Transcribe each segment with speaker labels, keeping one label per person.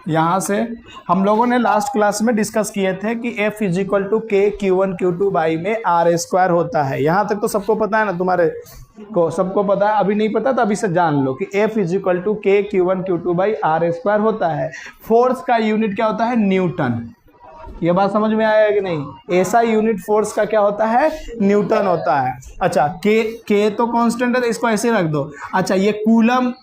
Speaker 1: यहाँ से हम लोगों ने लास्ट क्लास में डिस्कस किए थे कि F इज इक्वल टू के Q1 Q2 बाई में आर स्क्वायर होता है। यहाँ तक तो सबको पता है ना, तुम्हारे को सबको पता है। अभी नहीं पता तो अभी से जान लो कि F इज इक्वल टू के Q1 Q2 by are square होता है। फोर्स का यूनिट क्या होता है? न्यूटन। ये बात समझ में आया कि नहीं? ऐसा यूनिट फोर्स का क्या होता है? न्यूटन होता है। अच्छा, के तो कांस्टेंट है तो इसको ऐसे रख दो। अच्छा, ये कूलम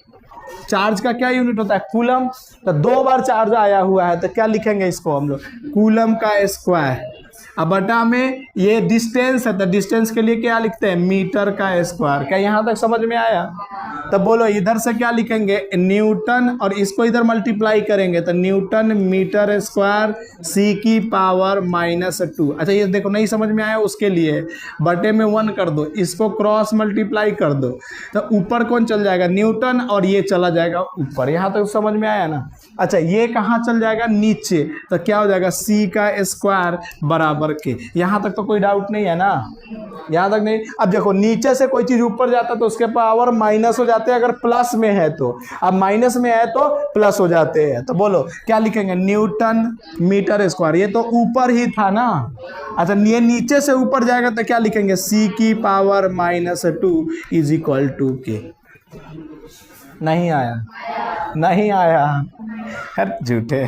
Speaker 1: चार्ज का क्या यूनिट होता है? कूलम। तो 2 बार चार्ज आया हुआ है तो क्या लिखेंगे इसको हम लोग? कूलम का स्क्वायर। अब बटा में ये डिस्टेंस है तो डिस्टेंस के लिए क्या लिखते हैं? मीटर का स्क्वायर। क्या यहाँ तक समझ में आया? तब बोलो इधर से क्या लिखेंगे? न्यूटन, और इसको इधर मल्टीप्लाई करेंगे तो न्यूटन मीटर स्क्वायर सी की पावर -2। अच्छा, ये देखो नहीं समझ में आया, उसके लिए बटे में 1 कर दो, इसको क्रॉस मल्टीप्लाई कर दो तो ऊपर कौन चल जाएगा? न्यूटन, और ये चला जाएगा ऊपर। यहाँ तक समझ में आया ना? अच्छा, ये कहाँ चल जाएगा? नीचे। तो क्या हो जाएगा? सी का स्क्वायर बराबर के। यहाँ तक तो कोई डाउट नहीं है ना? यहाँ तक नहीं। अब देखो नीचे से कोई चीज ऊपर जाता तो उसके पावर माइनस हो जाते हैं, अगर प्लस में है तो। अब माइनस में है तो प्लस हो जाते हैं। तो बोलो क्या लिखेंगे? Newton metre square. ये तो ऊपर ही था ना। अच्छा, ये नीचे से ऊपर जाएगा तो क्या लिखेंगे? सी की पावर -2 इज इक्वल टू के। नहीं आया? नहीं आया? हर झूठे।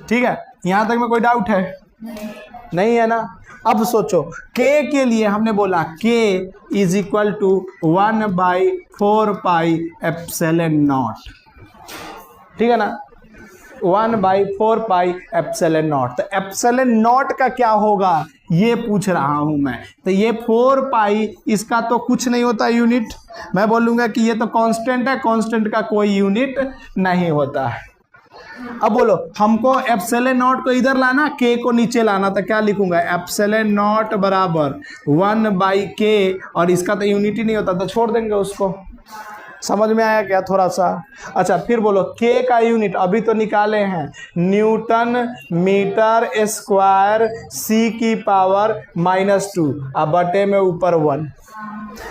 Speaker 1: ठीक है, यहां तक में कोई डाउट है? नहीं है ना? अब सोचो, k के लिए हमने बोला k इज इक्वल टू 1/4πε0। ठीक है ना? 1/4πε0। तो ε0 का क्या होगा ये पूछ रहा हूं मैं। तो ये 4π, इसका तो कुछ नहीं होता यूनिट। मैं बोलूंगा कि ये तो कांस्टेंट है, कांस्टेंट का कोई यूनिट नहीं होता है। अब बोलो हमको ε0 को इधर लाना, k को नीचे लाना, तो क्या लिखूंगा? ε0 बराबर 1/k, और इसका तो यूनिट ही नहीं होता तो छोड़ देंगे उसको। समझ में आया क्या थोड़ा सा? अच्छा, फिर बोलो k का यूनिट अभी तो निकाले हैं, न्यूटन मीटर स्क्वायर सी की पावर -2, अब बटे में ऊपर 1,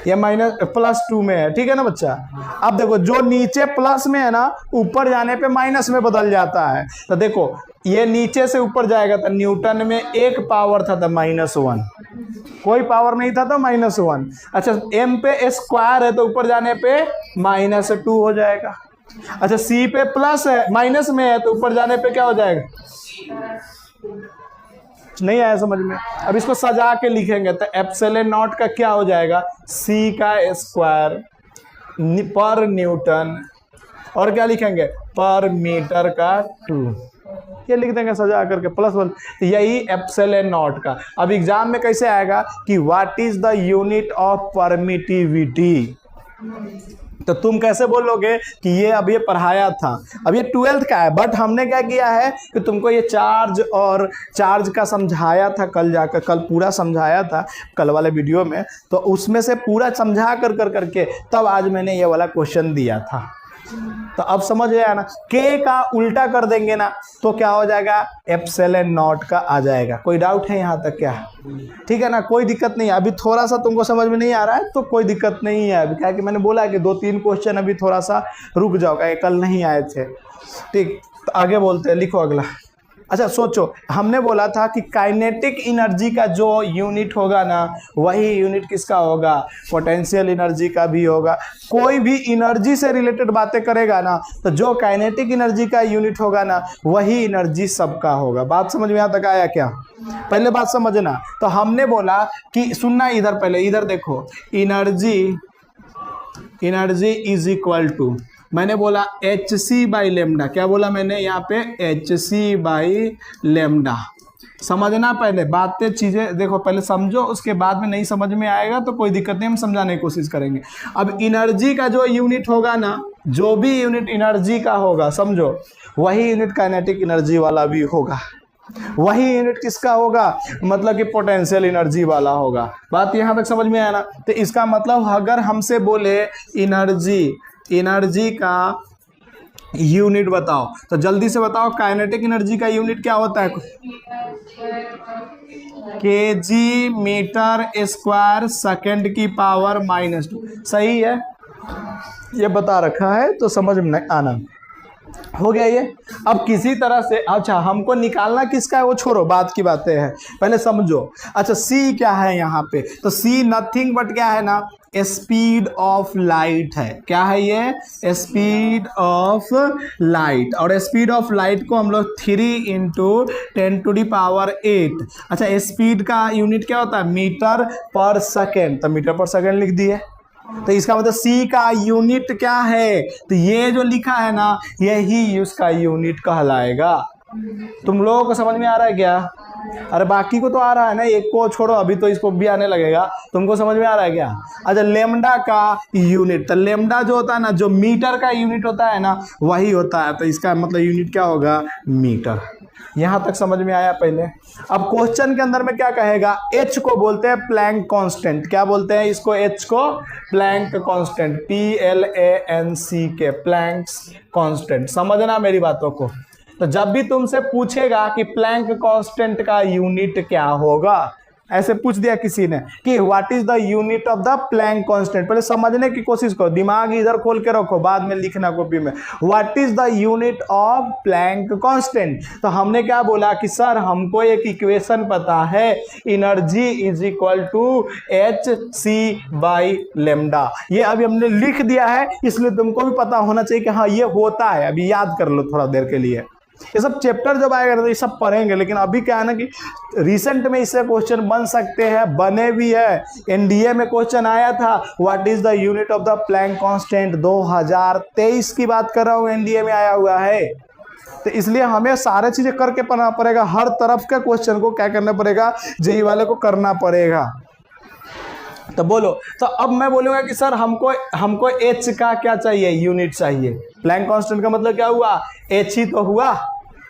Speaker 1: ये +2 में है। ठीक है ना बच्चा? अब देखो जो नीचे प्लस में है ना, ऊपर जाने पे माइनस में बदल जाता है। तो देखो ये नीचे से ऊपर जाएगा तो न्यूटन में एक पावर था तो -1, कोई पावर नहीं था तो -1। अच्छा, m पे स्क्वायर है तो ऊपर जाने पे -2 हो जाएगा। अच्छा, c पे प्लस है, माइनस में है तो ऊपर जाने पे क्या हो जाएगा? नहीं आया समझ में? अब इसको सजा के लिखेंगे तो ε0 का क्या हो जाएगा? सी का स्क्वायर पर न्यूटन, और क्या लिखेंगे? पर मीटर का 2। ये लिख देंगे सजा करके +1। यही ε0 का। अब एग्जाम में कैसे आएगा कि what is the unit of permittivity? तो तुम कैसे बोलोगे कि ये अब ये पढ़ाया था? अब ये 12th का है, बट हमने क्या किया है कि तुमको ये चार्ज और चार्ज का समझाया था कल जाकर, कल पूरा समझाया था कल वाले वीडियो में। तो उसमें से पूरा समझा करके तब आज मैंने ये वाला क्वेश्चन दिया था। तो अब समझ गया ना? k का उल्टा कर देंगे ना तो क्या हो जाएगा? ε0 का आ जाएगा। कोई डाउट है यहाँ तक क्या? ठीक है ना? कोई दिक्कत नहीं है। अभी थोड़ा सा तुमको समझ में नहीं आ रहा है तो कोई दिक्कत नहीं है। अभी क्या कि मैंने बोला कि 2-3 क्वेश्चन अभी थोड़ा सा रुक जाओ, कल नहीं आए थे। ठीक, तो आगे बोलते हैं, लिखो अगला। अच्छा सोचो, हमने बोला था कि काइनेटिक एनर्जी का जो यूनिट होगा ना, वही यूनिट किसका होगा? पोटेंशियल एनर्जी का भी होगा। कोई भी एनर्जी से रिलेटेड बातें करेगा ना तो जो काइनेटिक एनर्जी का यूनिट होगा ना, वही एनर्जी सबका होगा। बात समझ में यहाँ तक आया क्या? पहले बात समझना। तो हमने बोला कि सुनना इधर, पहले इधर देखो, एनर्जी इज इक्वल टू, मैंने बोला hc/λ। क्या बोला मैंने यहाँ पे? hc/λ। समझना पहले बातें, चीजें देखो, पहले समझो, उसके बाद में नहीं समझ में आएगा तो कोई दिक्कत नहीं, हम समझाने की कोशिश करेंगे। अब एनर्जी का जो यूनिट होगा ना, जो भी यूनिट एनर्जी का होगा, समझो वही यूनिट काइनेटिक एनर्जी वाला भी होगा। वही यूनिट किसका होगा? मतलब कि पोटेंशियल एनर्जी वाला होगा। बात यहाँ तक समझ में आया ना? तो इसका मतलब अगर हमसे बोले एनर्जी का यूनिट बताओ तो जल्दी से बताओ, काइनेटिक एनर्जी का यूनिट क्या होता है? केजी मीटर स्क्वायर सेकंड की पावर -2। सही है, ये बता रखा है तो समझ में आना। हो गया ये। अब किसी तरह से, अच्छा हमको निकालना किसका है वो छोड़ो, बात की बातें हैं, पहले समझो। अच्छा सी क्या है यहाँ पे, तो सी नथिंग बट क्या है ना, स्पीड ऑफ लाइट है। क्या है ये, स्पीड ऑफ लाइट। और स्पीड ऑफ लाइट को हम लोग 3 × 10⁸ अच्छा स्पीड का यूनिट क्या होता है, मीटर पर सेकेंड, तो मीटर पर सेकेंड लिख दिए। तो इसका मतलब सी का यूनिट क्या है, तो ये जो लिखा है ना यही उसका यूनिट कहलाएगा। तुम लोगों को समझ में आ रहा है क्या? अरे बाकी को तो आ रहा है ना, एक को छोड़ो, अभी तो इसको भी आने लगेगा। तुमको समझ में आ रहा है क्या? अच्छा लेमडा का यूनिट, तो लेमडा जो होता है ना, जो मीटर का यूनिट होता है ना वही होता है, तो इसका मतलब यूनिट क्या होगा, मीटर। यहां तक समझ में आया पहले। अब क्वेश्चन के अंदर में क्या कहेगा, एच को बोलते हैं प्लैंक कांस्टेंट। क्या बोलते हैं इसको, एच को Planck constant, PLANC, Planck constant. समझना मेरी बातों को। तो जब भी तुमसे पूछेगा कि प्लैंक कांस्टेंट का यूनिट क्या होगा, ऐसे पूछ दिया किसी ने कि what is the unit of the plank constant, पहले समझने की कोशिश करो, दिमाग इधर खोल के रखो, बाद में लिखना कॉपी में। What is the unit of Planck constant, तो हमने क्या बोला कि सर हमको एक इक्वेशन पता है, energy is equal to hc/λ। ये अभी हमने लिख दिया है, इसलिए तुमको भी पता होना चाहिए कि हाँ ये होता है। अभी याद कर लो थोड़ा देर के लिए, ये सब चैप्टर जब आएगा तो ये सब पढ़ेंगे। लेकिन अभी क्या है ना कि रिसेंट में इससे क्वेश्चन बन सकते हैं, बने भी है। एनडीए में क्वेश्चन आया था, what is the unit of the plank constant, 2023 की बात कर रहा हूँ, एनडीए में आया हुआ है। तो इसलिए हमें सारे चीजें करके पढ़ना पड़ेगा, हर तरफ के क्वेश्चन को क्या करना पड़ेगा, जेई वाले को करना पड़ेगा। तो बोलो, तो अब मैं बोलूंगा कि सर हमको एच का क्या चाहिए, यूनिट चाहिए। प्लैंक कांस्टेंट का मतलब क्या हुआ, एच ही तो हुआ,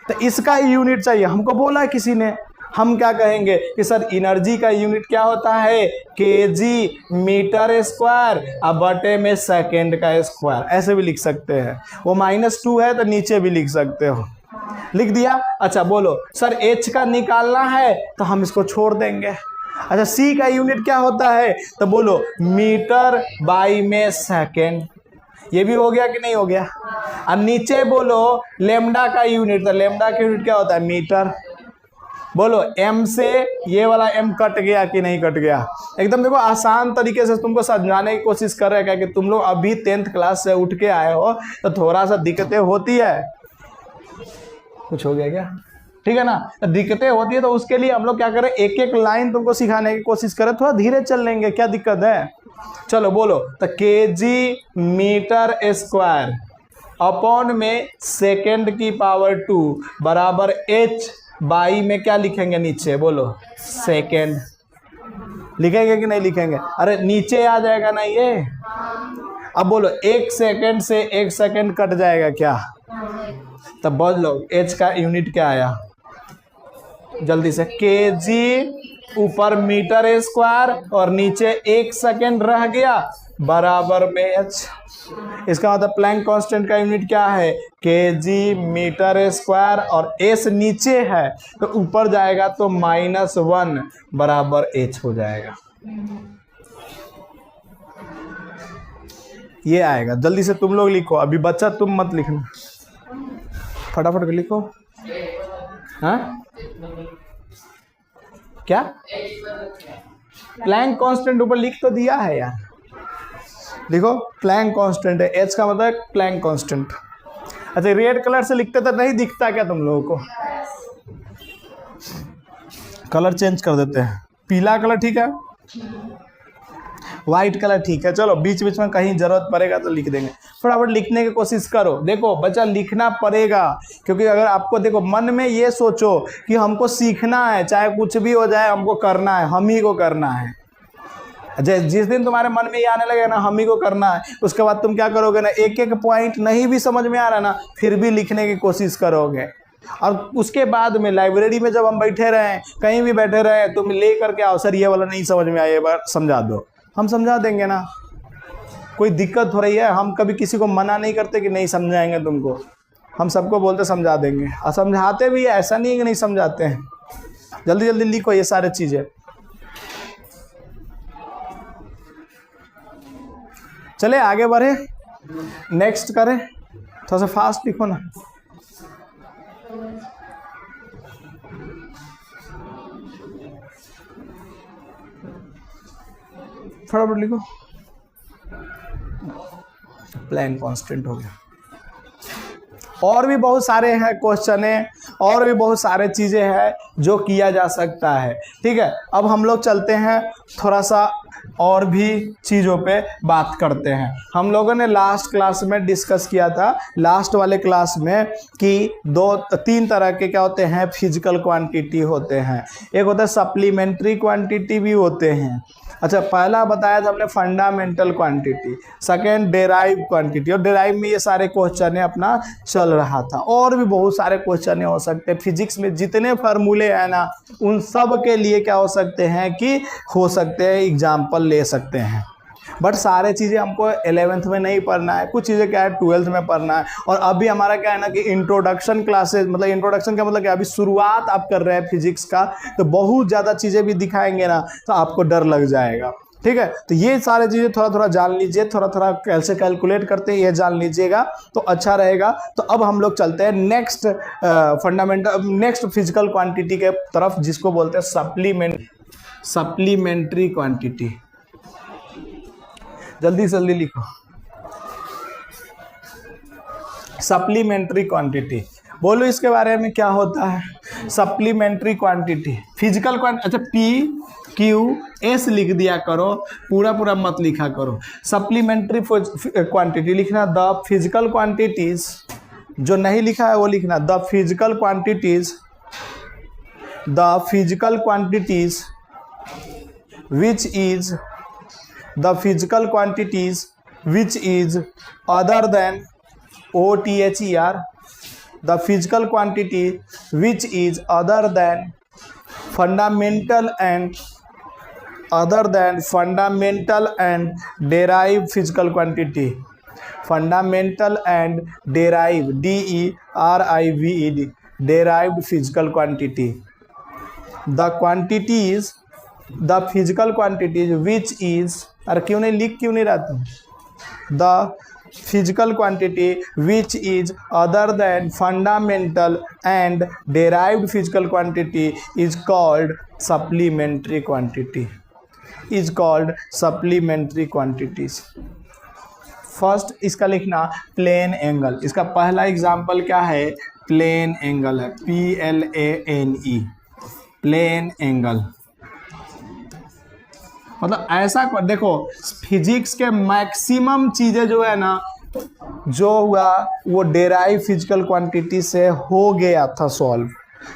Speaker 1: तो इसका यूनिट चाहिए। हमको बोला किसी ने, हम क्या कहेंगे कि सर एनर्जी का यूनिट क्या होता है, केजी मीटर स्क्वायर, अब बटे में सेकेंड का स्क्वायर, ऐसे भी लिख सकते हैं। वो -2 है तो नीचे भी लिख सकते हो, लिख दिया। अच्छा बोलो सर एच का निकालना है, तो हम इसको छोड़ देंगे। अच्छा सी का यूनिट क्या होता है, तो बोलो मीटर बाई में सेकेंड, ये भी हो गया कि नहीं हो गया। अब नीचे बोलो लेमडा का यूनिट, तो लेमडा का यूनिट क्या होता है, मीटर। बोलो एम से ये वाला एम कट गया कि नहीं कट गया। एकदम देखो आसान तरीके से तुमको समझाने की कोशिश कर रहे हैं, कि तुम लोग अभी 10th क्लास से उठ के आए हो, तो थोड़ा सा दिक्कतें होती है। कुछ हो गया क्या, ठीक है ना, तो दिक्कतें होती है, तो उसके लिए हम लोग क्या करें, एक एक लाइन तुमको सिखाने की कोशिश करें, थोड़ा धीरे चल लेंगे, क्या दिक्कत है। चलो बोलो, तो केजी मीटर स्क्वायर अपॉन में सेकेंड की पावर 2 बराबर एच बाई में क्या लिखेंगे नीचे, बोलो सेकेंड। लिखेंगे कि नहीं लिखेंगे, अरे नीचे आ जाएगा ना ये। अब बोलो 1 सेकेंड से 1 सेकेंड कट जाएगा क्या, तब बोल लो एच का यूनिट क्या आया जल्दी से, केजी ऊपर मीटर स्क्वायर और नीचे 1 सेकेंड रह गया बराबर में एच। इसका मतलब प्लैंक कांस्टेंट का यूनिट क्या है, केजी मीटर स्क्वायर, और एस नीचे है तो ऊपर जाएगा तो -1 बराबर एच हो जाएगा। ये आएगा। जल्दी से तुम लोग लिखो, अभी बच्चा तुम मत लिखना, फटाफट लिखो। हाँ क्या, प्लैंक कांस्टेंट ऊपर लिख तो दिया है यार, देखो प्लैंक कांस्टेंट है, एच का मतलब प्लैंक कांस्टेंट। अच्छा रेड कलर से लिखते तो नहीं दिखता क्या तुम लोगों को, कलर चेंज कर देते हैं, पीला कलर ठीक है, व्हाइट कलर ठीक है। चलो बीच बीच में कहीं जरूरत पड़ेगा तो लिख देंगे, फटाफट लिखने की कोशिश करो। देखो बच्चा लिखना पड़ेगा, क्योंकि अगर आपको देखो मन में ये सोचो कि हमको सीखना है, चाहे कुछ भी हो जाए हमको करना है, हम ही को करना है। जिस दिन तुम्हारे मन में ये आने लगे ना हम ही को करना है, उसके बाद तुम क्या करोगे ना, एक एक पॉइंट नहीं भी समझ में आ रहा ना फिर भी लिखने की कोशिश करोगे। और उसके बाद में लाइब्रेरी में जब हम बैठे रहे, कहीं भी बैठे रहे, तुम ले करके आओ, सर ये वाला नहीं समझ में आया, एक बार समझा दो, हम समझा देंगे ना, कोई दिक्कत हो रही है। हम कभी किसी को मना नहीं करते कि नहीं समझाएंगे तुमको, हम सबको बोलते समझा देंगे, और समझाते भी, ऐसा नहीं है कि नहीं समझाते हैं। जल्दी जल्दी लिखो ये सारे चीज़ें। चले आगे बढ़े, नेक्स्ट करें, थोड़ा सा फास्ट लिखो ना। फटाफट लिखो। प्लेन कांस्टेंट हो गया। और भी बहुत सारे हैं क्वेश्चन है, और भी बहुत सारे चीजें हैं जो किया जा सकता है। ठीक है, अब हम लोग चलते हैं थोड़ा सा और भी चीज़ों पे बात करते हैं। हम लोगों ने लास्ट क्लास में डिस्कस किया था, लास्ट वाले क्लास में, कि 2-3 तरह के क्या होते हैं, फिजिकल क्वांटिटी होते हैं। एक होता है सप्लीमेंट्री क्वांटिटी भी होते हैं। अच्छा, पहला बताया था हमने fundamental quantity, second derive quantity, और डेराइव में ये सारे क्वेश्चन अपना चल रहा था। और भी बहुत सारे क्वेश्चन हो सकते हैं फिजिक्स में, जितने फार्मूले हैं ना उन सब के लिए क्या हो सकते हैं कि हो सकते हैं एग्जाम्पल ले सकते हैं। बट सारे चीज़ें हमको 11th में नहीं पढ़ना है, कुछ चीज़ें क्या है 12th में पढ़ना है। और अभी हमारा क्या है ना कि इंट्रोडक्शन क्लासेस, मतलब इंट्रोडक्शन का मतलब क्या, अभी शुरुआत आप कर रहे हैं फिजिक्स का, तो बहुत ज़्यादा चीज़ें भी दिखाएंगे ना तो आपको डर लग जाएगा। ठीक है, तो ये सारे चीज़ें थोड़ा थोड़ा जान लीजिए, थोड़ा थोड़ा कैसे कैलकुलेट करते हैं ये जान लीजिएगा तो अच्छा रहेगा। तो अब हम लोग चलते हैं next fundamental, next physical quantity के तरफ, जिसको बोलते हैं सप्लीमेंट्री क्वांटिटी। जल्दी जल्दी लिखो, सप्लीमेंट्री क्वांटिटी। बोलो इसके बारे में क्या होता है सप्लीमेंट्री क्वांटिटी, फिजिकल क्वांटिटी। अच्छा, PQS लिख दिया करो, पूरा पूरा मत लिखा करो। सप्लीमेंट्री क्वांटिटी लिखना, द फिजिकल क्वांटिटीज, जो नहीं लिखा है वो लिखना, the physical quantities which is the physical quantities which is other than OTHER, the physical quantity which is other than fundamental and derived physical quantity, fundamental and derived, DERIVED, derived physical quantity, the physical quantities which is, अरे क्यों नहीं लिख क्यों नहीं रहा तुम, the physical quantity which is other than fundamental and derived physical quantity is called supplementary quantity, is called supplementary quantities. First इसका लिखना प्लेन एंगल, इसका पहला एग्जाम्पल क्या है, प्लेन एंगल है, PLANE, प्लेन एंगल। मतलब ऐसा देखो, फिजिक्स के मैक्सिमम चीज़ें जो है ना, जो हुआ वो डेराइव फिजिकल क्वांटिटी से हो गया था सॉल्व।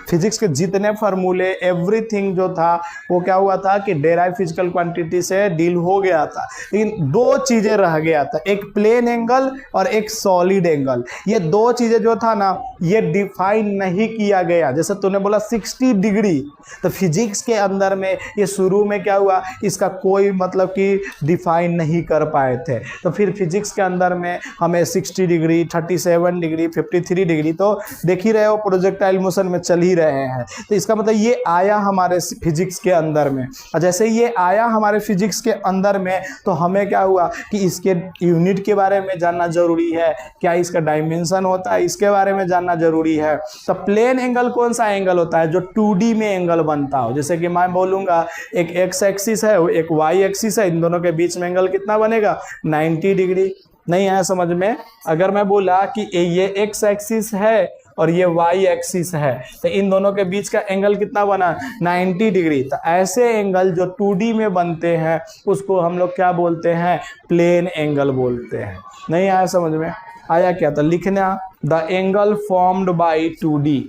Speaker 1: फिजिक्स के जितने फार्मूले, एवरीथिंग जो था वो क्या हुआ था कि डेराइव फिजिकल क्वांटिटी से डील हो गया था। लेकिन दो चीज़ें रह गया था, एक प्लेन एंगल और एक सॉलिड एंगल। ये दो चीज़ें जो था ना ये डिफाइन नहीं किया गया। जैसे तूने बोला 60 डिग्री, तो फिजिक्स के अंदर में ये शुरू में क्या हुआ, इसका कोई मतलब कि डिफाइन नहीं कर पाए थे। तो फिर फिजिक्स के अंदर में हमें 60 डिग्री, 37 डिग्री, 53 डिग्री, तो देख ही रहे हो प्रोजेक्टाइल मोशन में चल ही रहे हैं। तो इसका मतलब ये आया हमारे फिजिक्स के अंदर में, और जैसे ये आया हमारे फिजिक्स के अंदर में तो हमें क्या हुआ कि इसके यूनिट के बारे में जानना जरूरी है, क्या इसका डायमेंशन होता है इसके बारे में जानना जरूरी है। तो प्लेन एंगल कौन सा एंगल होता है, जो 2D में एंगल बनता हो। जैसे कि मैं बोलूंगा एक एक्स एक्सिस है, एक वाई एक्सिस है, इन दोनों के बीच में एंगल कितना बनेगा, 90 डिग्री। नहीं आया समझ में? अगर मैं बोला कि ये एक्स एक्सिस है और ये वाई एक्सिस है, तो इन दोनों के बीच का एंगल कितना बना, 90 डिग्री। तो ऐसे एंगल जो 2D में बनते हैं उसको हम लोग क्या बोलते हैं, प्लेन एंगल बोलते हैं। नहीं आया समझ में? आया क्या? तो लिखना, the angle formed by 2D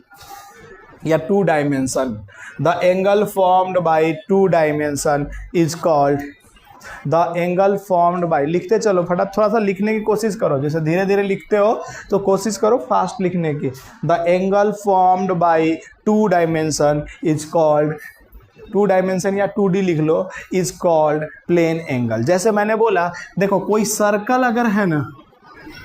Speaker 1: या 2 dimension, the angle formed by 2 dimension is called, the angle formed by, लिखते चलो फटाफट, थोड़ा सा लिखने की कोशिश करो, जैसे धीरे धीरे लिखते हो तो कोशिश करो फास्ट लिखने की। The angle formed by 2 dimension is called, 2 dimension या 2D लिख लो, इज कॉल्ड प्लेन एंगल। जैसे मैंने बोला, देखो कोई सर्कल अगर है ना,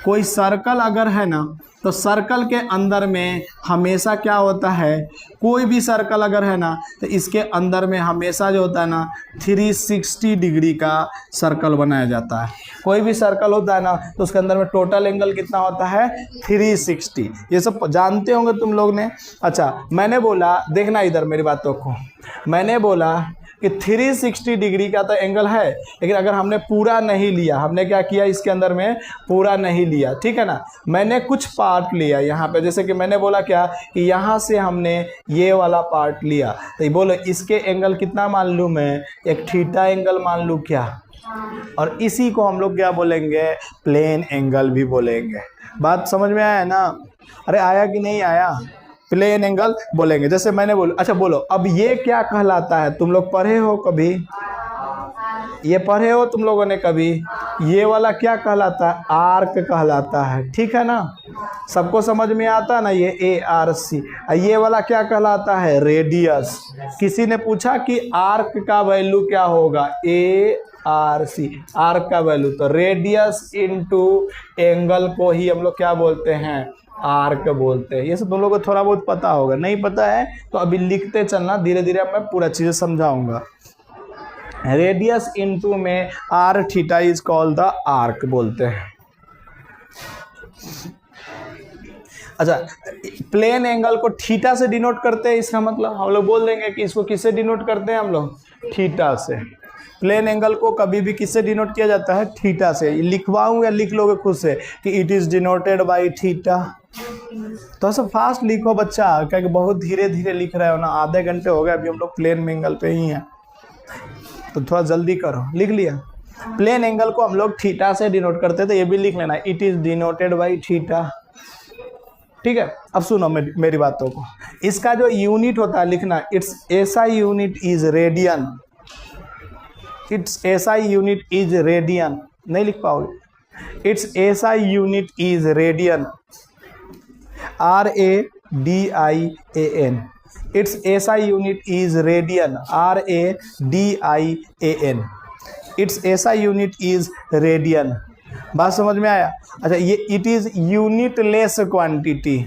Speaker 1: कोई सर्कल अगर है ना, तो सर्कल के अंदर में हमेशा क्या होता है, कोई भी सर्कल अगर है ना तो इसके अंदर में हमेशा जो होता है ना 360 डिग्री का सर्कल बनाया जाता है। कोई भी सर्कल होता है ना तो उसके अंदर में टोटल एंगल कितना होता है 360। ये सब जानते होंगे तुम लोग ने। अच्छा, मैंने बोला, देखना इधर मेरी बातों को, मैंने बोला कि 360 डिग्री का तो एंगल है, लेकिन अगर हमने पूरा नहीं लिया, हमने क्या किया इसके अंदर में पूरा नहीं लिया, ठीक है ना, मैंने कुछ पार्ट लिया यहाँ पे। जैसे कि मैंने बोला क्या कि यहाँ से हमने ये वाला पार्ट लिया, तो बोलो इसके एंगल कितना मान लूँ मैं, एक थीटा एंगल मान लूँ क्या, और इसी को हम लोग क्या बोलेंगे, प्लेन एंगल भी बोलेंगे। बात समझ में आया ना? अरे आया कि नहीं आया? प्लेन एंगल बोलेंगे। जैसे मैंने बोला, अच्छा बोलो अब ये क्या कहलाता है, तुम लोग पढ़े हो कभी, ये पढ़े हो तुम लोगों ने कभी, ये वाला क्या कहलाता है, आर्क कहलाता है, ठीक है ना, सबको समझ में आता है ना, ये ए आर सी। ये वाला क्या कहलाता है, रेडियस। किसी ने पूछा कि आर्क का वैल्यू क्या होगा, ए आर सी, आर्क का वैल्यू, तो रेडियस इनटू एंगल को ही हम लोग क्या बोलते हैं, आर्क बोलते हैं। ये सब तुम लोगों को थोड़ा बहुत पता होगा, नहीं पता है तो अभी लिखते चलना, धीरे धीरे मैं पूरा चीज़ें समझाऊंगा। रेडियस इनटू में R theta is called the arc बोलते हैं। अच्छा, प्लेन एंगल को थीटा से डिनोट करते हैं, इसका मतलब हम लोग बोल देंगे कि इसको किससे डिनोट करते हैं हम लोग, थीटा से। प्लेन एंगल को कभी भी किससे डिनोट किया जाता है, थीटा से। लिखवाऊँ या लिख लोगे खुद से कि it is denoted by theta. तो सब फास्ट लिखो बच्चा, क्या कि बहुत धीरे धीरे लिख रहे हो ना, आधे घंटे हो गए अभी हम लोग प्लेन एंगल पे ही हैं, तो थोड़ा जल्दी करो। लिख लिया? प्लेन एंगल को हम लोग थीटा से डिनोट करते थे, ये भी लिख लेना, it is denoted by theta, ठीक है। अब सुनो मेरी बातों को, इसका जो यूनिट होता है लिखना, it's SI unit is radian, it's SI unit is radian, नहीं लिख पाओगे, it's SI unit is radian, RADIAN, it's SI unit is radian, RADIAN, it's SI unit is radian. बात समझ में आया? अच्छा, ये it is unit less quantity,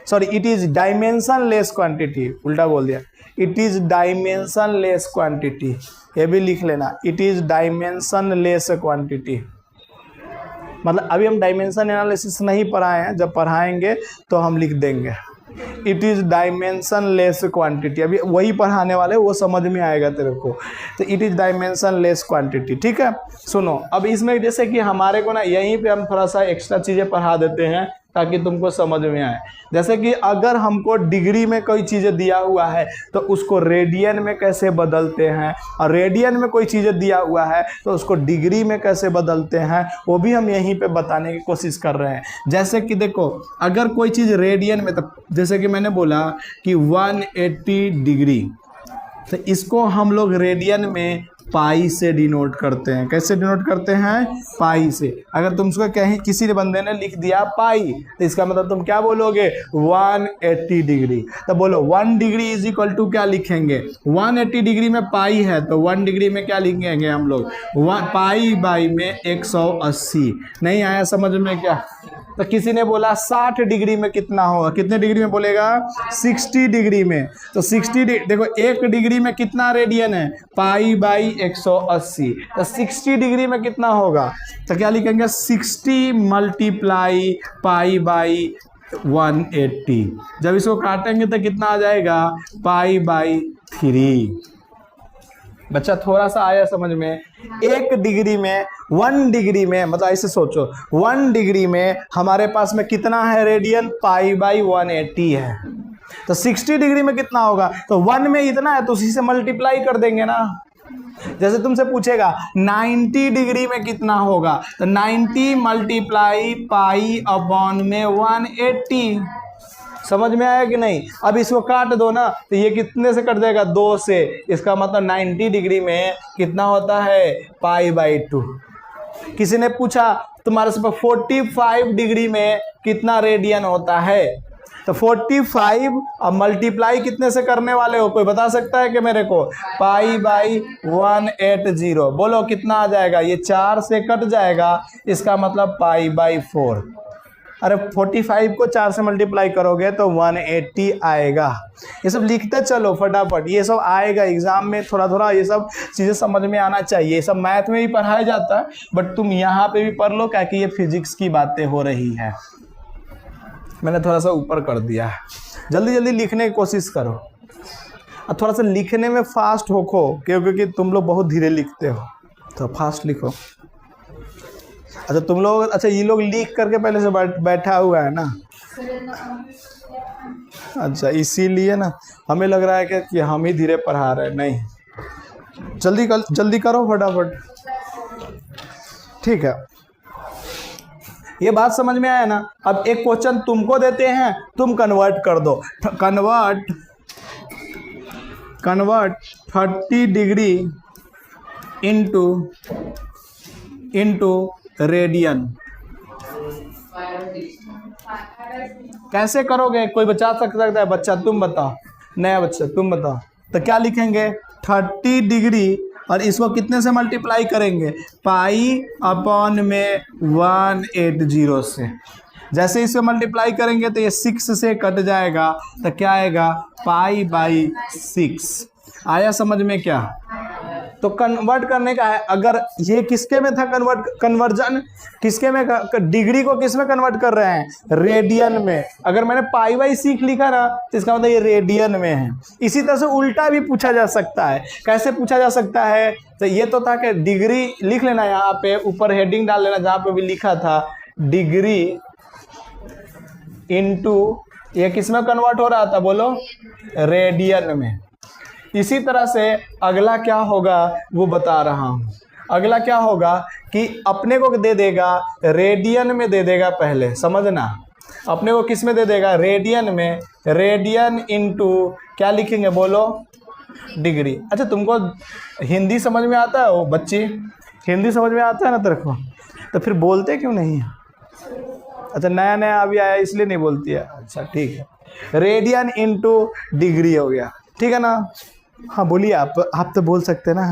Speaker 1: sorry it is dimension less quantity, उल्टा बोल दिया, it is dimension less quantity, ये भी लिख लेना, it is dimension less quantity. मतलब अभी हम डायमेंशन एनालिसिस नहीं पढ़ाए हैं, जब पढ़ाएंगे तो हम लिख देंगे it is dimension less quantity, अभी वही पढ़ाने वाले, वो समझ में आएगा तेरे को। तो it is dimension less quantity, ठीक है। सुनो अब इसमें जैसे कि हमारे को ना यहीं पे हम थोड़ा सा एक्स्ट्रा चीज़ें पढ़ा देते हैं ताकि तुमको समझ में आए। जैसे कि अगर हमको डिग्री में कोई चीज़ें दिया हुआ है तो उसको रेडियन में कैसे बदलते हैं, और रेडियन में कोई चीज़ें दिया हुआ है तो उसको डिग्री में कैसे बदलते हैं, वो भी हम यहीं पे बताने की कोशिश कर रहे हैं। जैसे कि देखो, अगर कोई चीज़ रेडियन में, तो जैसे कि मैंने बोला कि 180 डिग्री, तो इसको हम लोग रेडियन में पाई से डिनोट करते हैं। कैसे डिनोट करते हैं? पाई से। अगर तुमको कहीं किसी बंदे ने लिख दिया पाई, तो इसका मतलब तुम क्या बोलोगे? 180 डिग्री। तो बोलो 1 डिग्री इज इक्वल टू क्या लिखेंगे? 180 डिग्री में पाई है तो 1 डिग्री में क्या लिखेंगे हम लोग? पाई बाई में 180। नहीं आया समझ में क्या? तो किसी ने बोला 60 डिग्री में कितना होगा? कितने डिग्री में बोलेगा? 60 डिग्री में। तो 60 देखो 1 डिग्री में कितना रेडियन है? Pi by 180। तो 60 डिग्री में कितना होगा? तो क्या लिखेंगे? 60 मल्टीप्लाई पाई बाई 180। जब इसको काटेंगे तो कितना आ जाएगा? Pi by 3। बच्चा थोड़ा सा आया समझ में? 1 डिग्री में, 1 डिग्री में, मतलब ऐसे सोचो 1 डिग्री में हमारे पास में कितना है रेडियन? पाई बाई 180 है। तो 60 डिग्री में कितना होगा? तो 1 में इतना है तो उसी से मल्टीप्लाई कर देंगे ना। जैसे तुमसे पूछेगा 90 डिग्री में कितना होगा, तो 90 मल्टीप्लाई पाई अपॉन में 180। समझ में आया कि नहीं? अब इसको काट दो ना, तो ये कितने से कट जाएगा? 2 से। इसका मतलब 90 डिग्री में कितना होता है? Pi by 2। किसी ने पूछा तुम्हारे से 45 डिग्री में कितना रेडियन होता है? तो 45 अब मल्टीप्लाई कितने से करने वाले हो? कोई बता सकता है कि मेरे को? Pi by 180। बोलो कितना आ जाएगा? ये 4 से कट जाएगा, इसका मतलब पाई बाई 4। अरे 45 को 4 से मल्टीप्लाई करोगे तो 180 आएगा। ये सब लिखते चलो फटाफट, ये सब आएगा एग्जाम में, थोड़ा थोड़ा ये सब चीज़ें समझ में आना चाहिए। ये सब मैथ में भी पढ़ाया जाता है, बट तुम यहाँ पे भी पढ़ लो, क्या कि ये फिजिक्स की बातें हो रही है। मैंने थोड़ा सा ऊपर कर दिया है, जल्दी जल्दी लिखने की कोशिश करो और थोड़ा सा लिखने में फास्ट होखो, क्योंकि तुम लोग बहुत धीरे लिखते हो, तो फास्ट लिखो। अच्छा तुम लोग, अच्छा ये लोग लिख करके पहले से बैठा हुआ है ना, अच्छा इसीलिए ना हमें लग रहा है कि हम ही धीरे पढ़ा रहे हैं। नहीं, जल्दी करो फटाफट, ठीक है। ये बात समझ में आया ना। अब एक क्वेश्चन तुमको देते हैं, तुम कन्वर्ट कर दो, कन्वर्ट 30 डिग्री इंटू रेडियन। कैसे करोगे? कोई बचा सकता है? बच्चा तुम बताओ, नया बच्चा तुम बताओ। तो क्या लिखेंगे? 30 डिग्री और इसको कितने से मल्टीप्लाई करेंगे? पाई अपॉन में 180 से। जैसे इसे मल्टीप्लाई करेंगे तो ये 6 से कट जाएगा, तो क्या आएगा? Pi by 6। आया समझ में क्या? तो कन्वर्ट करने का है। अगर ये किसके में था कन्वर्जन किसके में, डिग्री को किस में कन्वर्ट कर रहे हैं? रेडियन में। अगर मैंने पाई बाई 6 लिखा ना तो इसका मतलब ये रेडियन में है। इसी तरह से उल्टा भी पूछा जा सकता है। कैसे पूछा जा सकता है? तो ये तो था कि डिग्री लिख लेना, यहाँ पे ऊपर हेडिंग डाल लेना जहाँ पे भी लिखा था डिग्री इंटू, ये किस में कन्वर्ट हो रहा था बोलो? रेडियन में। इसी तरह से अगला क्या होगा वो बता रहा हूं। अगला क्या होगा कि अपने को दे देगा रेडियन में, दे देगा पहले समझना। अपने को किस में दे देगा? रेडियन में। रेडियन इंटू क्या लिखेंगे बोलो? डिग्री। अच्छा तुमको हिंदी समझ में आता है? वो बच्ची हिंदी समझ में आता है ना तेरे को? तो फिर बोलते क्यों नहीं? अच्छा नया नया अभी आया इसलिए नहीं बोलती है। अच्छा ठीक है, रेडियन इंटू डिग्री हो गया, ठीक है ना? हाँ बोलिए, आप तो बोल सकते हैं ना।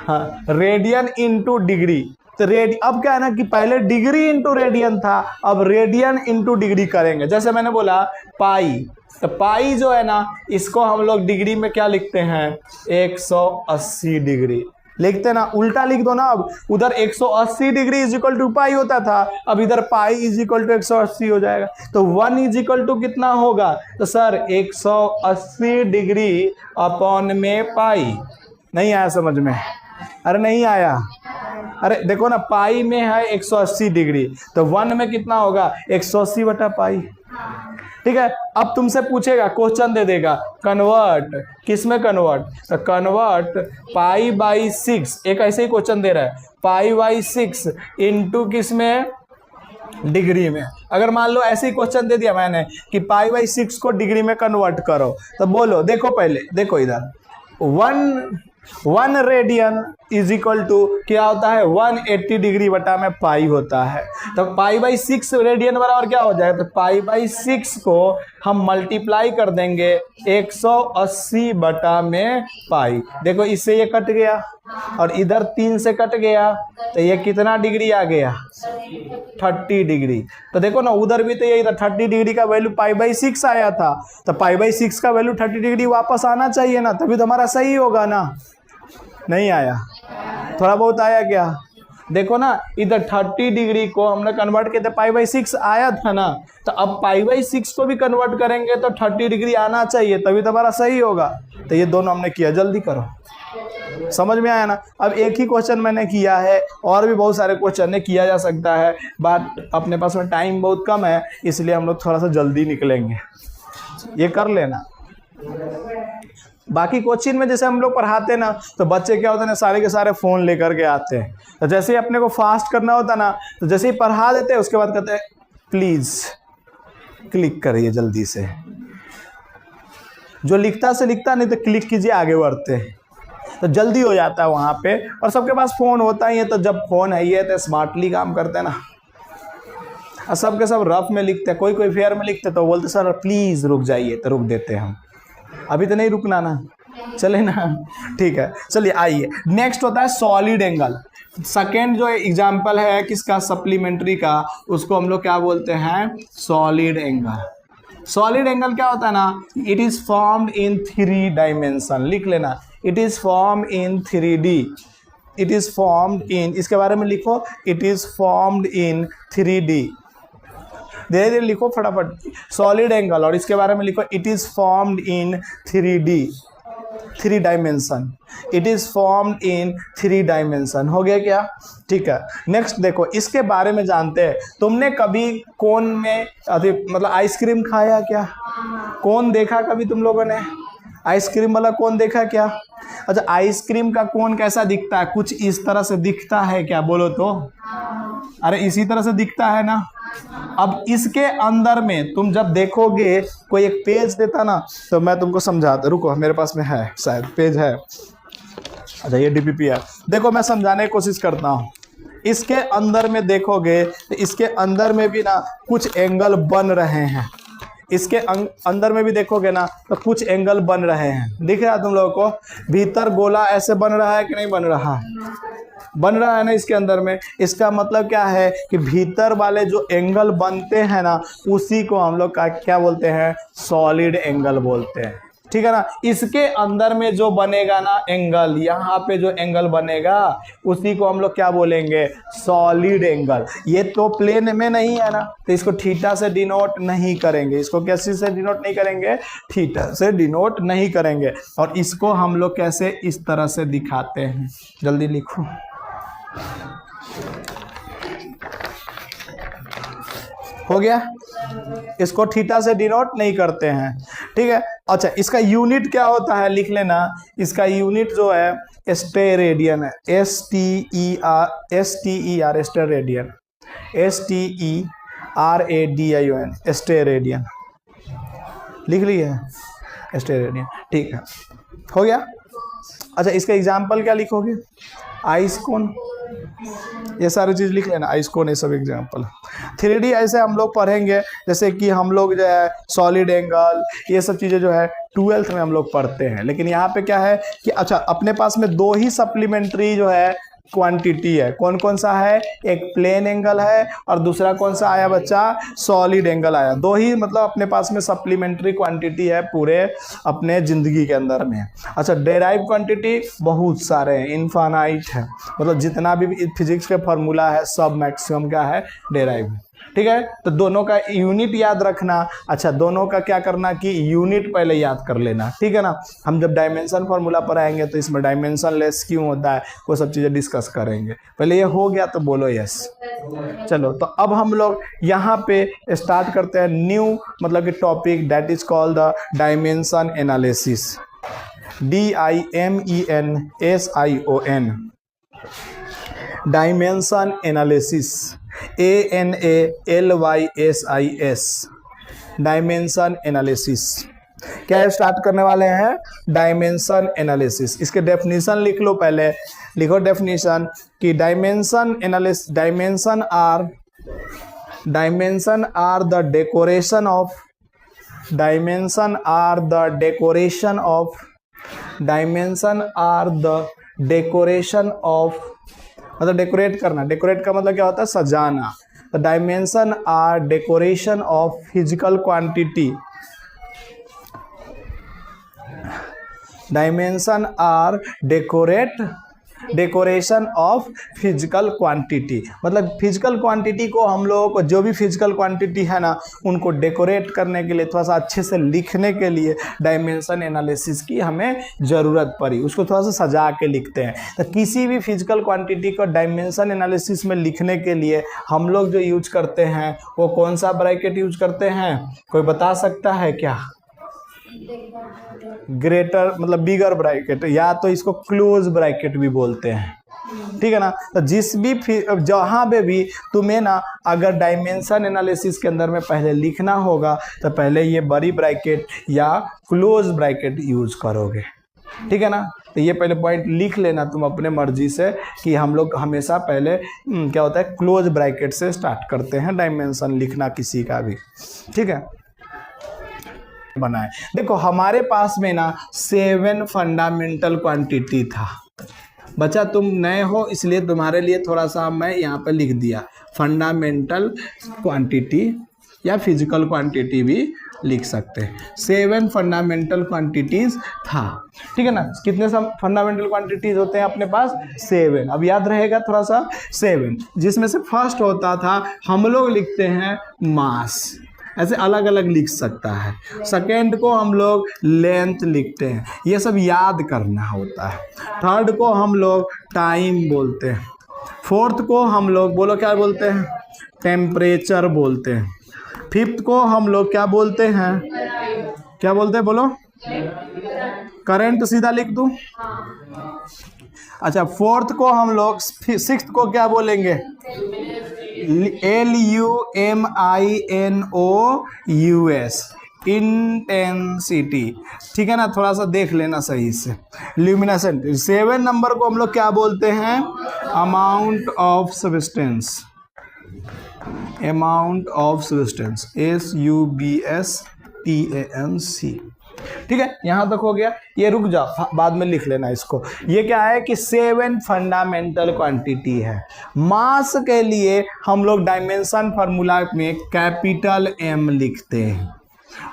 Speaker 1: हाँ, रेडियन इंटू डिग्री। तो अब क्या है ना कि पहले डिग्री इंटू रेडियन था, अब रेडियन इंटू डिग्री करेंगे। जैसे मैंने बोला पाई, तो पाई जो है ना इसको हम लोग डिग्री में क्या लिखते हैं? 180 डिग्री लिखते ना। उल्टा लिख दो ना, अब उधर 180 डिग्री इज इक्वल टू पाई होता था, अब इधर पाई इज इक्वल टू 180 हो जाएगा। तो 1 इज इक्वल टू कितना होगा? तो सर 180 डिग्री अपॉन में पाई। नहीं आया समझ में? अरे नहीं आया? अरे देखो ना, पाई में है 180 डिग्री, तो 1 में कितना होगा? 180 बटा पाई, ठीक है। अब तुमसे पूछेगा, क्वेश्चन दे देगा कन्वर्ट, किस में कन्वर्ट? तो कन्वर्ट पाई बाई 6, एक ऐसे ही क्वेश्चन दे रहा है, पाई बाई 6 इंटू किस में? डिग्री में। अगर मान लो ऐसे ही क्वेश्चन दे दिया मैंने कि पाई बाई 6 को डिग्री में कन्वर्ट करो, तो बोलो, देखो पहले देखो इधर 1 रेडियन इज इक्वल टू क्या होता है? 180 डिग्री बटा में पाई होता है। तो पाई बाई 6 रेडियन बराबर क्या हो जाएगा? तो पाई बाई 6 को हम मल्टीप्लाई कर देंगे 180 बटा में पाई। देखो इससे ये कट गया और इधर 3 से कट गया, तो ये कितना डिग्री आ गया? 30 डिग्री। तो देखो ना उधर भी तो ये इधर 30 डिग्री का वैल्यू पाई बाई 6 आया था, तो पाई बाई 6 का वैल्यू 30 डिग्री वापस आना चाहिए ना, तभी तो हमारा सही होगा ना। नहीं आया? थोड़ा बहुत आया क्या? देखो ना इधर 30 डिग्री को हमने कन्वर्ट किया था, पाई बाई 6 आया था ना, तो अब पाई बाई 6 को भी कन्वर्ट करेंगे तो 30 डिग्री आना चाहिए, तभी तो हमारा सही होगा। तो ये दोनों हमने किया, जल्दी करो। समझ में आया ना? अब एक ही क्वेश्चन मैंने किया है, और भी बहुत सारे क्वेश्चन किया जा सकता है, बट अपने पास में टाइम बहुत कम है, इसलिए हम लोग थोड़ा सा जल्दी निकलेंगे। ये कर लेना। बाकी कोचिंग में जैसे हम लोग पढ़ाते ना, तो बच्चे क्या होते हैं ना, सारे के सारे फ़ोन लेकर के आते हैं। तो जैसे ही अपने को फास्ट करना होता ना, तो जैसे ही पढ़ा देते हैं उसके बाद कहते हैं प्लीज़ क्लिक करिए जल्दी से। जो लिखता से लिखता, नहीं तो क्लिक कीजिए, आगे बढ़ते हैं, तो जल्दी हो जाता है वहाँ पे। और सबके पास फ़ोन होता ही है, तो जब फ़ोन है ही है तो स्मार्टली काम करते हैं ना। और सबके सब रफ में लिखते हैं, कोई फेयर में लिखते तो बोलते सर प्लीज़ रुक जाइए, तो रुक देते हैं हम। अभी तो नहीं रुकना ना, चले ना, ठीक है। चलिए आइए, नेक्स्ट होता है सॉलिड एंगल। सेकेंड जो एग्जाम्पल है किसका, सप्लीमेंट्री का, उसको हम लोग क्या बोलते हैं, सॉलिड एंगल। सॉलिड एंगल क्या होता है ना, it is formed in 3 dimension. लिख लेना, it is formed in 3D। It is formed in, इसके बारे में लिखो, it is formed in 3D। धीरे धीरे लिखो फटाफट, सॉलिड एंगल, और इसके बारे में लिखो, it is formed in 3D, 3 dimension. It is formed in 3 dimension. हो गया क्या, ठीक है। नेक्स्ट देखो, इसके बारे में जानते हैं। तुमने कभी कोन में मतलब आइसक्रीम खाया क्या, कोन देखा कभी तुम लोगों ने, आइसक्रीम वाला कोन देखा क्या? अच्छा, आइसक्रीम का कोन कैसा दिखता है, कुछ इस तरह से दिखता है क्या, बोलो तो। अरे इसी तरह से दिखता है ना। अब इसके अंदर में तुम जब देखोगे, कोई एक पेज देता ना, तो मैं तुमको समझाता, रुको मेरे पास में है शायद पेज है। अच्छा ये DPP है, देखो मैं समझाने की कोशिश करता हूँ। इसके अंदर में देखोगे तो इसके अंदर में भी ना कुछ एंगल बन रहे हैं। इसके अंदर में भी देखोगे ना तो कुछ एंगल बन रहे हैं। दिख रहा है तुम लोगों को, भीतर गोला ऐसे बन रहा है कि नहीं बन रहा है, बन रहा है ना इसके अंदर में। इसका मतलब क्या है कि भीतर वाले जो एंगल बनते हैं ना, उसी को हम लोग का क्या बोलते हैं, सॉलिड एंगल बोलते हैं, ठीक है ना। इसके अंदर में जो बनेगा ना एंगल, यहाँ पे जो एंगल बनेगा उसी को हम लोग क्या बोलेंगे, सॉलिड एंगल। ये तो प्लेन में नहीं है ना, तो इसको थीटा से डिनोट नहीं करेंगे। इसको कैसे से डिनोट नहीं करेंगे, थीटा से डिनोट नहीं करेंगे। और इसको हम लोग कैसे, इस तरह से दिखाते हैं, जल्दी लिखो। हो गया, इसको थीटा से डिनोट नहीं करते हैं, ठीक है। अच्छा, इसका यूनिट क्या होता है, लिख लेना। इसका यूनिट जो है स्टेरेडियन है, STER, स्टेरेडियन, STERADION, स्टेरेडियन। लिख लिए, स्टेरेडियन, ठीक है। हो गया। अच्छा, इसका एग्जाम्पल क्या लिखोगे, आइसकोन, ये सारी चीज़ लिख लेना, आइसकोन, ये सब एग्जाम्पल। 3D ऐसे हम लोग पढ़ेंगे, जैसे कि हम लोग जो है सॉलिड एंगल, ये सब चीज़ें जो है 12th में हम लोग पढ़ते हैं। लेकिन यहाँ पे क्या है कि अच्छा, अपने पास में 2 ही सप्लीमेंट्री जो है क्वांटिटी है। कौन कौन सा है, एक प्लेन एंगल है और दूसरा कौन सा आया बच्चा, सॉलिड एंगल आया। 2 ही मतलब अपने पास में सप्लीमेंट्री क्वांटिटी है पूरे अपने ज़िंदगी के अंदर में। अच्छा, डेराइव क्वांटिटी बहुत सारे हैं, इनफाइनाइट है, मतलब जितना भी फिजिक्स के फार्मूला है सब मैक्सिमम क्या है, डेराइव, ठीक है। तो दोनों का यूनिट याद रखना। अच्छा, दोनों का क्या करना कि यूनिट पहले याद कर लेना, ठीक है ना। हम जब डायमेंशन फार्मूला पर आएंगे तो इसमें डायमेंशन लेस क्यों होता है, वो सब चीज़ें डिस्कस करेंगे। पहले ये हो गया तो बोलो यस। चलो, तो अब हम लोग यहाँ पे स्टार्ट करते हैं न्यू मतलब कि topic, that is called the dimension analysis, DIMENSION, dimension analysis, ANALYSIS, dimension analysis. क्या स्टार्ट करने वाले हैं, डायमेंशन एनालिसिस। इसके डेफिनेशन लिख लो, पहले लिखो डेफिनेशन कि dimension analysis, dimension are the decoration of, dimension are the decoration of, dimension are the decoration of, मतलब डेकोरेट करना। डेकोरेट का मतलब क्या होता है, सजाना। तो dimension are decoration of physical quantity, dimension are decoration of physical quantity, मतलब फिजिकल क्वांटिटी को हम लोगों को, जो भी फिजिकल क्वांटिटी है ना, उनको डेकोरेट करने के लिए, थोड़ा सा अच्छे से लिखने के लिए डायमेंशन एनालिसिस की हमें ज़रूरत पड़ी। उसको थोड़ा सा सजा के लिखते हैं। तो किसी भी फिजिकल क्वांटिटी को डायमेंशन एनालिसिस में लिखने के लिए हम लोग जो यूज करते हैं वो कौन सा ब्रैकेट यूज करते हैं, कोई बता सकता है क्या? ग्रेटर मतलब बिगर ब्रैकेट, या तो इसको क्लोज ब्रैकेट भी बोलते हैं, ठीक है ना। तो जिस भी जहाँ पे भी तुम्हें ना अगर डायमेंशन एनालिसिस के अंदर में पहले लिखना होगा तो पहले ये बड़ी ब्रैकेट या क्लोज ब्रैकेट यूज करोगे, ठीक है ना। तो ये पहले पॉइंट लिख लेना तुम अपने मर्जी से कि हम लोग हमेशा पहले क्या होता है, क्लोज ब्रैकेट से स्टार्ट करते हैं डायमेंशन लिखना किसी का भी, ठीक है। बनाए। देखो हमारे पास में ना 7 फंडामेंटल क्वांटिटी था। बच्चा तुम नए हो इसलिए तुम्हारे लिए थोड़ा सा मैं यहाँ पे लिख दिया, फंडामेंटल क्वांटिटी या फिजिकल क्वांटिटी भी लिख सकते हैं। 7 फंडामेंटल क्वांटिटीज था, ठीक है ना। कितने फंडामेंटल क्वांटिटीज होते हैं अपने पास? 7। अब याद रहेगा थोड़ा सा, 7, जिसमें से फर्स्ट होता था, हम लोग लिखते हैं मास, ऐसे अलग अलग लिख सकता है। सेकेंड को हम लोग लेंथ लिखते हैं, ये सब याद करना होता है। थर्ड को हम लोग टाइम बोलते हैं। फोर्थ को हम लोग बोलो क्या बोलते हैं? टेम्परेचर बोलते हैं। फिफ्थ को हम लोग क्या बोलते हैं? क्या बोलते हैं बोलो? करंट सीधा लिख दूं? अच्छा, फोर्थ को हम लोग, सिक्स्थ को क्या बोलेंगे? LUMINOUS, इंटेंसिटी, ठीक है ना। थोड़ा सा देख लेना सही से, ल्यूमिनेसेंट। 7 नंबर को हम लोग क्या बोलते हैं? Amount of substance, amount of substance, SUBSTANC, ठीक है। यहां तक हो गया। ये रुक जाओ, बाद में लिख लेना इसको। ये क्या है कि 7 फंडामेंटल क्वांटिटी है। मास के लिए हम लोग डायमेंशन फार्मूला में कैपिटल M लिखते हैं।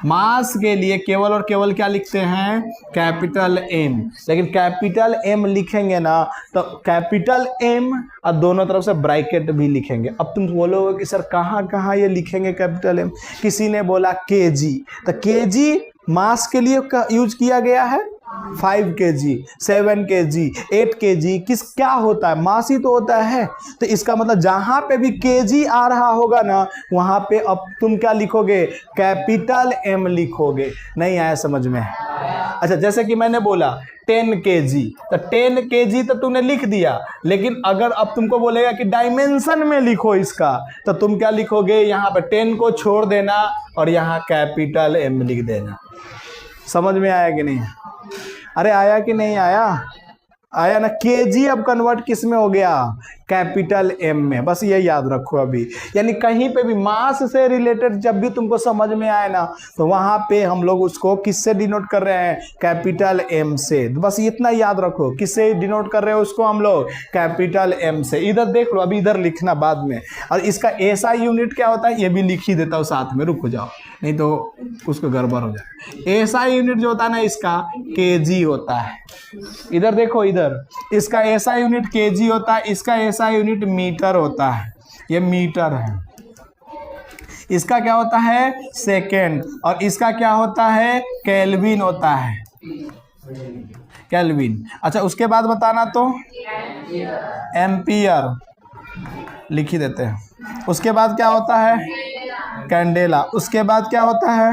Speaker 1: मास के लिए केवल और केवल क्या लिखते हैं? Capital M। लेकिन कैपिटल M लिखेंगे ना तो कैपिटल M और दोनों तरफ से ब्रैकेट भी लिखेंगे। अब तुम बोलोगे कि सर कहाँ कहाँ ये लिखेंगे कैपिटल M? किसी ने बोला kg, तो kg मास के लिए यूज किया गया है। 5 kg, 7 kg, 8 kg, किस क्या होता है? मास ही तो होता है। तो इसका मतलब जहां पे भी kg आ रहा होगा ना, वहां पे अब तुम क्या लिखोगे? कैपिटल M लिखोगे। नहीं आया समझ में? अच्छा, जैसे कि मैंने बोला 10 kg, तो 10 kg तो तुमने लिख दिया, लेकिन अगर अब तुमको बोलेगा कि डायमेंशन में लिखो इसका, तो तुम क्या लिखोगे? यहाँ पे 10 को छोड़ देना और यहाँ कैपिटल M लिख देना। समझ में आया कि नहीं? अरे आया कि नहीं आया? आया ना। kg अब कन्वर्ट किस में हो गया? कैपिटल M में। बस ये याद रखो अभी। यानी कहीं पे भी मास से रिलेटेड जब भी तुमको समझ में आए ना, तो वहां पे हम लोग उसको किससे डिनोट कर रहे हैं? कैपिटल M से। बस इतना याद रखो, किससे डिनोट कर रहे हो उसको हम लोग? कैपिटल M से। इधर देख लो, अभी इधर लिखना बाद में। और इसका ऐसा यूनिट क्या होता है ये भी लिख ही देता हूँ साथ में, रुक जाओ नहीं तो उसको गड़बड़ हो जाए। ऐसा यूनिट जो होता है ना इसका kg होता है। इधर देखो, इधर इसका ऐसा यूनिट kg होता है, इसका ऐसा यूनिट मीटर होता है। ये मीटर है। इसका क्या होता है? सेकेंड। और इसका क्या होता है? केल्विन होता है, केल्विन। अच्छा, उसके बाद बताना तो एम्पियर लिख ही देते हैं। उसके बाद क्या होता है? कैंडेला। उसके बाद क्या होता है?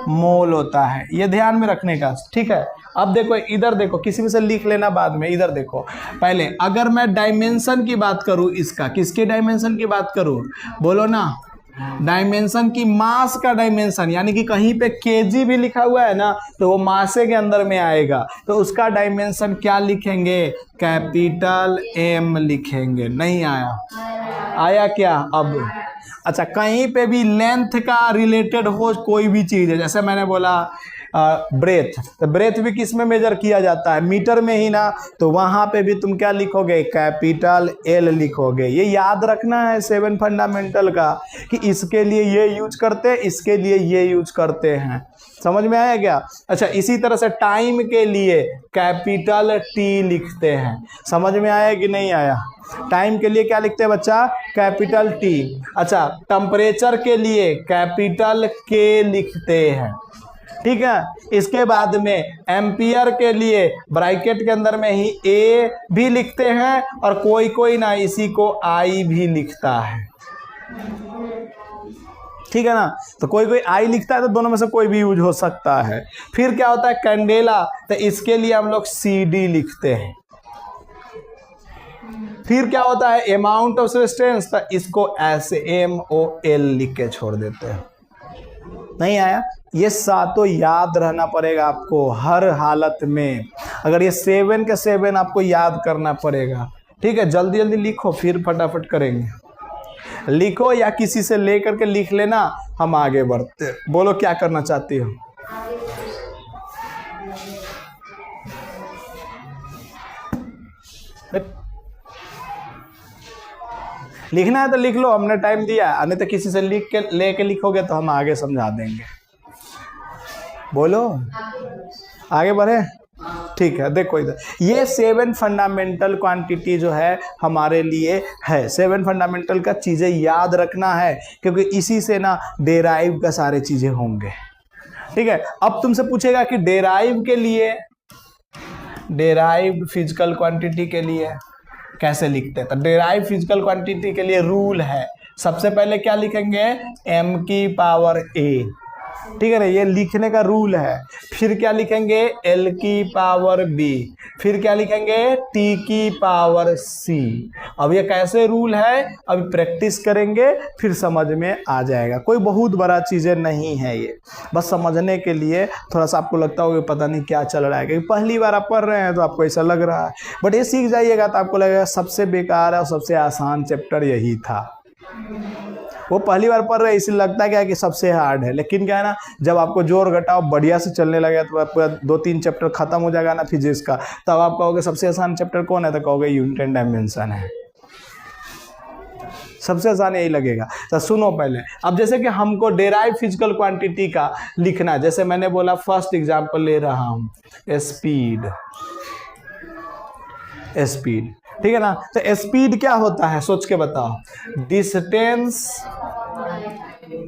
Speaker 1: मोल होता है। ये ध्यान में रखने का, ठीक है। अब देखो, इधर देखो, किसी में से लिख लेना बाद में। इधर देखो, पहले अगर मैं डायमेंशन की बात करूं, इसका किसके डायमेंशन की बात करूं? बोलो ना। डायमेंशन की, मास का डायमेंशन, यानी कि कहीं पे kg भी लिखा हुआ है ना तो वो मासे के अंदर में आएगा, तो उसका डायमेंशन क्या लिखेंगे? कैपिटल M लिखेंगे। नहीं आया? आया क्या अब? अच्छा, कहीं पे भी लेंथ का रिलेटेड हो कोई भी चीज है, जैसे मैंने बोला ब्रेथ, तो ब्रेथ भी किस में मेजर किया जाता है? मीटर में ही ना। तो वहां पे भी तुम क्या लिखोगे? कैपिटल L लिखोगे। ये याद रखना है 7 फंडामेंटल का, कि इसके लिए ये यूज करते हैं, इसके लिए ये यूज करते हैं। समझ में आया क्या? अच्छा, इसी तरह से टाइम के लिए कैपिटल T लिखते हैं। समझ में आया कि नहीं आया? टाइम के लिए क्या लिखते हैं बच्चा? Capital T। अच्छा, टेम्परेचर के लिए कैपिटल K लिखते हैं, ठीक है। इसके बाद में एम्पियर के लिए ब्रैकेट के अंदर में ही A भी लिखते हैं, और कोई कोई ना इसी को I भी लिखता है, ठीक है ना। तो कोई कोई I लिखता है, तो दोनों में से कोई भी यूज हो सकता है। फिर क्या होता है? कैंडेला, तो इसके लिए हम लोग CD लिखते हैं। फिर क्या होता है? अमाउंट ऑफ सब्सटेंस, तो इसको ऐसे MOL लिख के छोड़ देते हैं। नहीं आया? ये सातों याद रहना पड़ेगा आपको हर हालत में। अगर ये 7 के 7 आपको याद करना पड़ेगा, ठीक है। जल्दी जल्दी लिखो, फिर फटाफट करेंगे। लिखो या किसी से लेकर के लिख लेना, हम आगे बढ़ते। बोलो क्या करना चाहती हो? लिखना है तो लिख लो, हमने टाइम दिया, नहीं तो किसी से लिख के लेके लिखोगे तो हम आगे समझा देंगे। बोलो आगे बढ़े। ठीक है, देखो इधर ये 7 फंडामेंटल क्वांटिटी जो है हमारे लिए है। 7 फंडामेंटल का चीजें याद रखना है, क्योंकि इसी से ना डेराइव का सारे चीजें होंगे। ठीक है, अब तुमसे पूछेगा कि डेराइव के लिए, डेराइव फिजिकल क्वांटिटी के लिए कैसे लिखते हैं। तो डेराइव फिजिकल क्वांटिटी के लिए रूल है, सबसे पहले क्या लिखेंगे, m की पावर a, ठीक है ना, ये लिखने का रूल है। फिर क्या लिखेंगे, l की पावर b, फिर क्या लिखेंगे, t की पावर c। अब ये कैसे रूल है, अभी प्रैक्टिस करेंगे फिर समझ में आ जाएगा। कोई बहुत बड़ा चीजें नहीं है, ये बस समझने के लिए थोड़ा सा आपको लगता होगा पता नहीं क्या चल रहा है, क्योंकि पहली बार आप पढ़ रहे हैं तो आपको ऐसा लग रहा है, बट ये सीख जाइएगा तो आपको लगेगा सबसे बेकार और सबसे आसान चैप्टर यही था। वो पहली बार पढ़ रहे हैं इसलिए लगता है क्या कि सबसे हार्ड है, लेकिन क्या है ना, जब आपको जोर घटाव बढ़िया से चलने लगे तो पूरा 2-3 चैप्टर खत्म हो जाएगा ना फिजिक्स का, तब आप कहोगे सबसे आसान चैप्टर कौन है, तो कहोगे यूनिट एंड डायमेंशन है, सबसे आसान यही लगेगा। तो सुनो पहले, अब जैसे कि हमको डेराइव फिजिकल क्वांटिटी का लिखना है, जैसे मैंने बोला फर्स्ट एग्जाम्पल ले रहा हूं, स्पीड, स्पीड, ठीक है ना। तो स्पीड क्या होता है, सोच के बताओ, डिस्टेंस,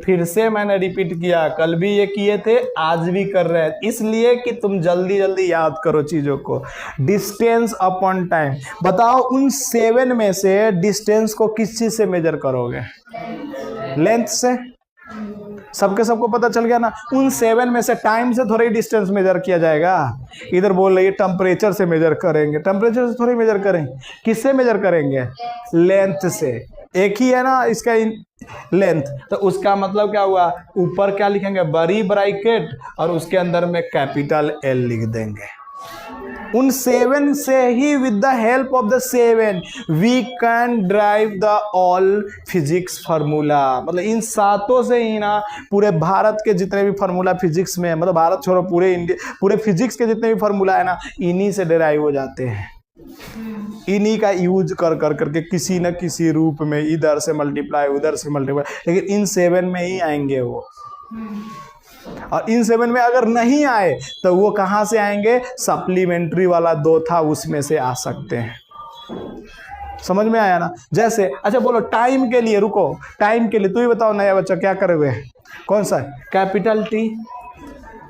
Speaker 1: फिर से मैंने रिपीट किया, कल भी ये किए थे आज भी कर रहे हैं, इसलिए कि तुम जल्दी जल्दी याद करो चीजों को। डिस्टेंस अपॉन टाइम, बताओ उन 7 में से डिस्टेंस को किस चीज से मेजर करोगे, लेंथ से, सबको पता चल गया ना। उन 7 में से टाइम से थोड़ी डिस्टेंस मेजर किया जाएगा, इधर बोल रही है टेम्परेचर से मेजर करेंगे, टेम्परेचर से थोड़ी मेजर करेंगे, किससे मेजर करेंगे, लेंथ से, एक ही है ना इसका लेंथ। तो उसका मतलब क्या हुआ, ऊपर क्या लिखेंगे, बड़ी ब्रैकेट और उसके अंदर में कैपिटल L लिख देंगे। उन 7 से ही with the help of the 7 we can derive the all physics formula, मतलब इन 7 से ही ना पूरे भारत के जितने भी फार्मूला फिजिक्स में, मतलब भारत छोड़ो पूरे इंडिया, पूरे फिजिक्स के जितने भी फार्मूला है ना, इन्हीं से डिराइव हो जाते हैं। इन्हीं का यूज कर करके किसी न किसी रूप में, इधर से मल्टीप्लाई उधर से मल्टीप्लाई, लेकिन इन 7 में ही आएंगे वो। और इन 7 में अगर नहीं आए तो वो कहां से आएंगे, सप्लीमेंट्री वाला 2 था उसमें से आ सकते हैं। समझ में आया ना। जैसे अच्छा बोलो टाइम के लिए, रुको टाइम के लिए तू ही बताओ नया बच्चा क्या करोगे, कौन सा, कैपिटल टी,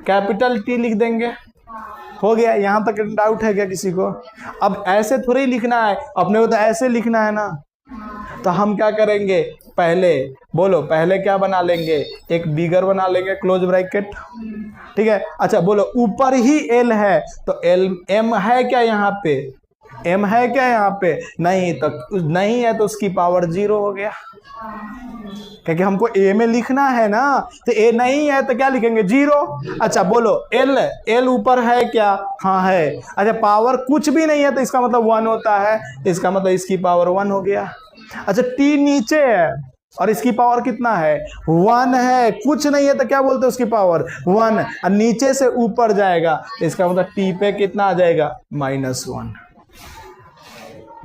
Speaker 1: कैपिटल टी लिख देंगे, हो गया। यहां तक डाउट है क्या किसी को। अब ऐसे थोड़ी लिखना है, अपने को तो ऐसे लिखना है ना। तो हम क्या करेंगे, पहले बोलो, पहले क्या बना लेंगे, एक बिगर बना लेंगे क्लोज ब्रैकेट, ठीक है। अच्छा बोलो ऊपर ही L है तो L, M है क्या यहाँ पे, M है क्या यहाँ पे, नहीं, तो नहीं है तो उसकी पावर 0 हो गया, क्योंकि हमको A में लिखना है ना। तो A नहीं है तो क्या लिखेंगे, 0। अच्छा बोलो L ऊपर है क्या, हाँ है। अच्छा पावर कुछ भी नहीं है तो इसका मतलब 1 होता है, इसका मतलब इसकी पावर 1 हो गया। अच्छा T नीचे है और इसकी पावर कितना है, 1 है, कुछ नहीं है तो क्या बोलते हैं उसकी पावर 1, और नीचे से ऊपर जाएगा इसका मतलब T पे कितना आ जाएगा, -1।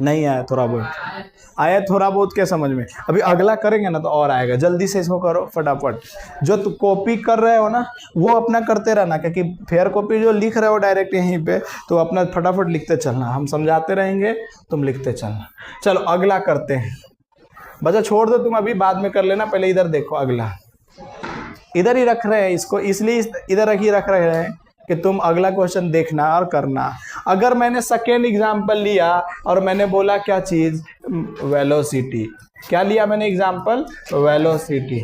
Speaker 1: नहीं आया, थोड़ा बहुत आया, थोड़ा बहुत क्या समझ में। अभी अगला करेंगे ना तो और आएगा, जल्दी से इसको करो फटाफट। जो तुम कॉपी कर रहे हो ना वो अपना करते रहना, क्योंकि फेयर कॉपी जो लिख रहे हो डायरेक्ट यहीं पे, तो अपना फटाफट लिखते चलना, हम समझाते रहेंगे तुम लिखते चलना। चलो अगला करते हैं, बच्चा छोड़ दो तुम, अभी बाद में कर लेना, पहले इधर देखो। अगला इधर ही रख रहे हैं इसको, इसलिए इधर रख रहे हैं कि तुम अगला क्वेश्चन देखना और करना। अगर मैंने सेकेंड एग्जाम्पल लिया और मैंने बोला क्या चीज, वेलोसिटी, क्या लिया मैंने एग्जाम्पल, वेलोसिटी।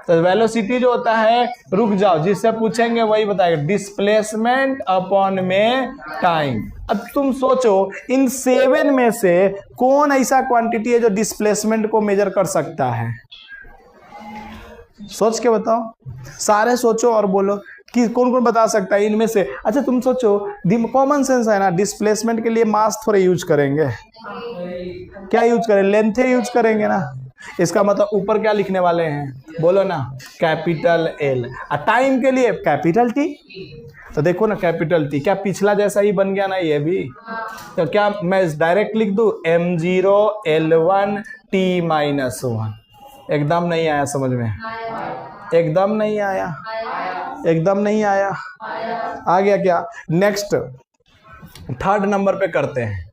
Speaker 1: तो वेलोसिटी जो होता है, रुक जाओ, जिससे पूछेंगे वही बताएगा, डिस्प्लेसमेंट अपॉन में टाइम। अब तुम सोचो इन 7 में से कौन ऐसा क्वांटिटी है जो डिस्प्लेसमेंट को मेजर कर सकता है, सोच के बताओ, सारे सोचो और बोलो कि कौन कौन बता सकता है इनमें से। अच्छा तुम सोचो, कॉमन सेंस है ना, डिस्प्लेसमेंट के लिए मास थोड़े यूज करेंगे, क्या यूज करें, लेंथ यूज करेंगे ना। इसका मतलब ऊपर क्या लिखने वाले हैं, बोलो ना, कैपिटल L। और टाइम के लिए कैपिटल T। तो देखो ना कैपिटल T, क्या पिछला जैसा ही बन गया ना ये भी। तो क्या मैं डायरेक्ट लिख दूं, m0 L1 T minus one. एकदम नहीं आया समझ में? एकदम नहीं आया, एकदम नहीं आया। आ गया क्या? नेक्स्ट थर्ड नंबर पे करते हैं।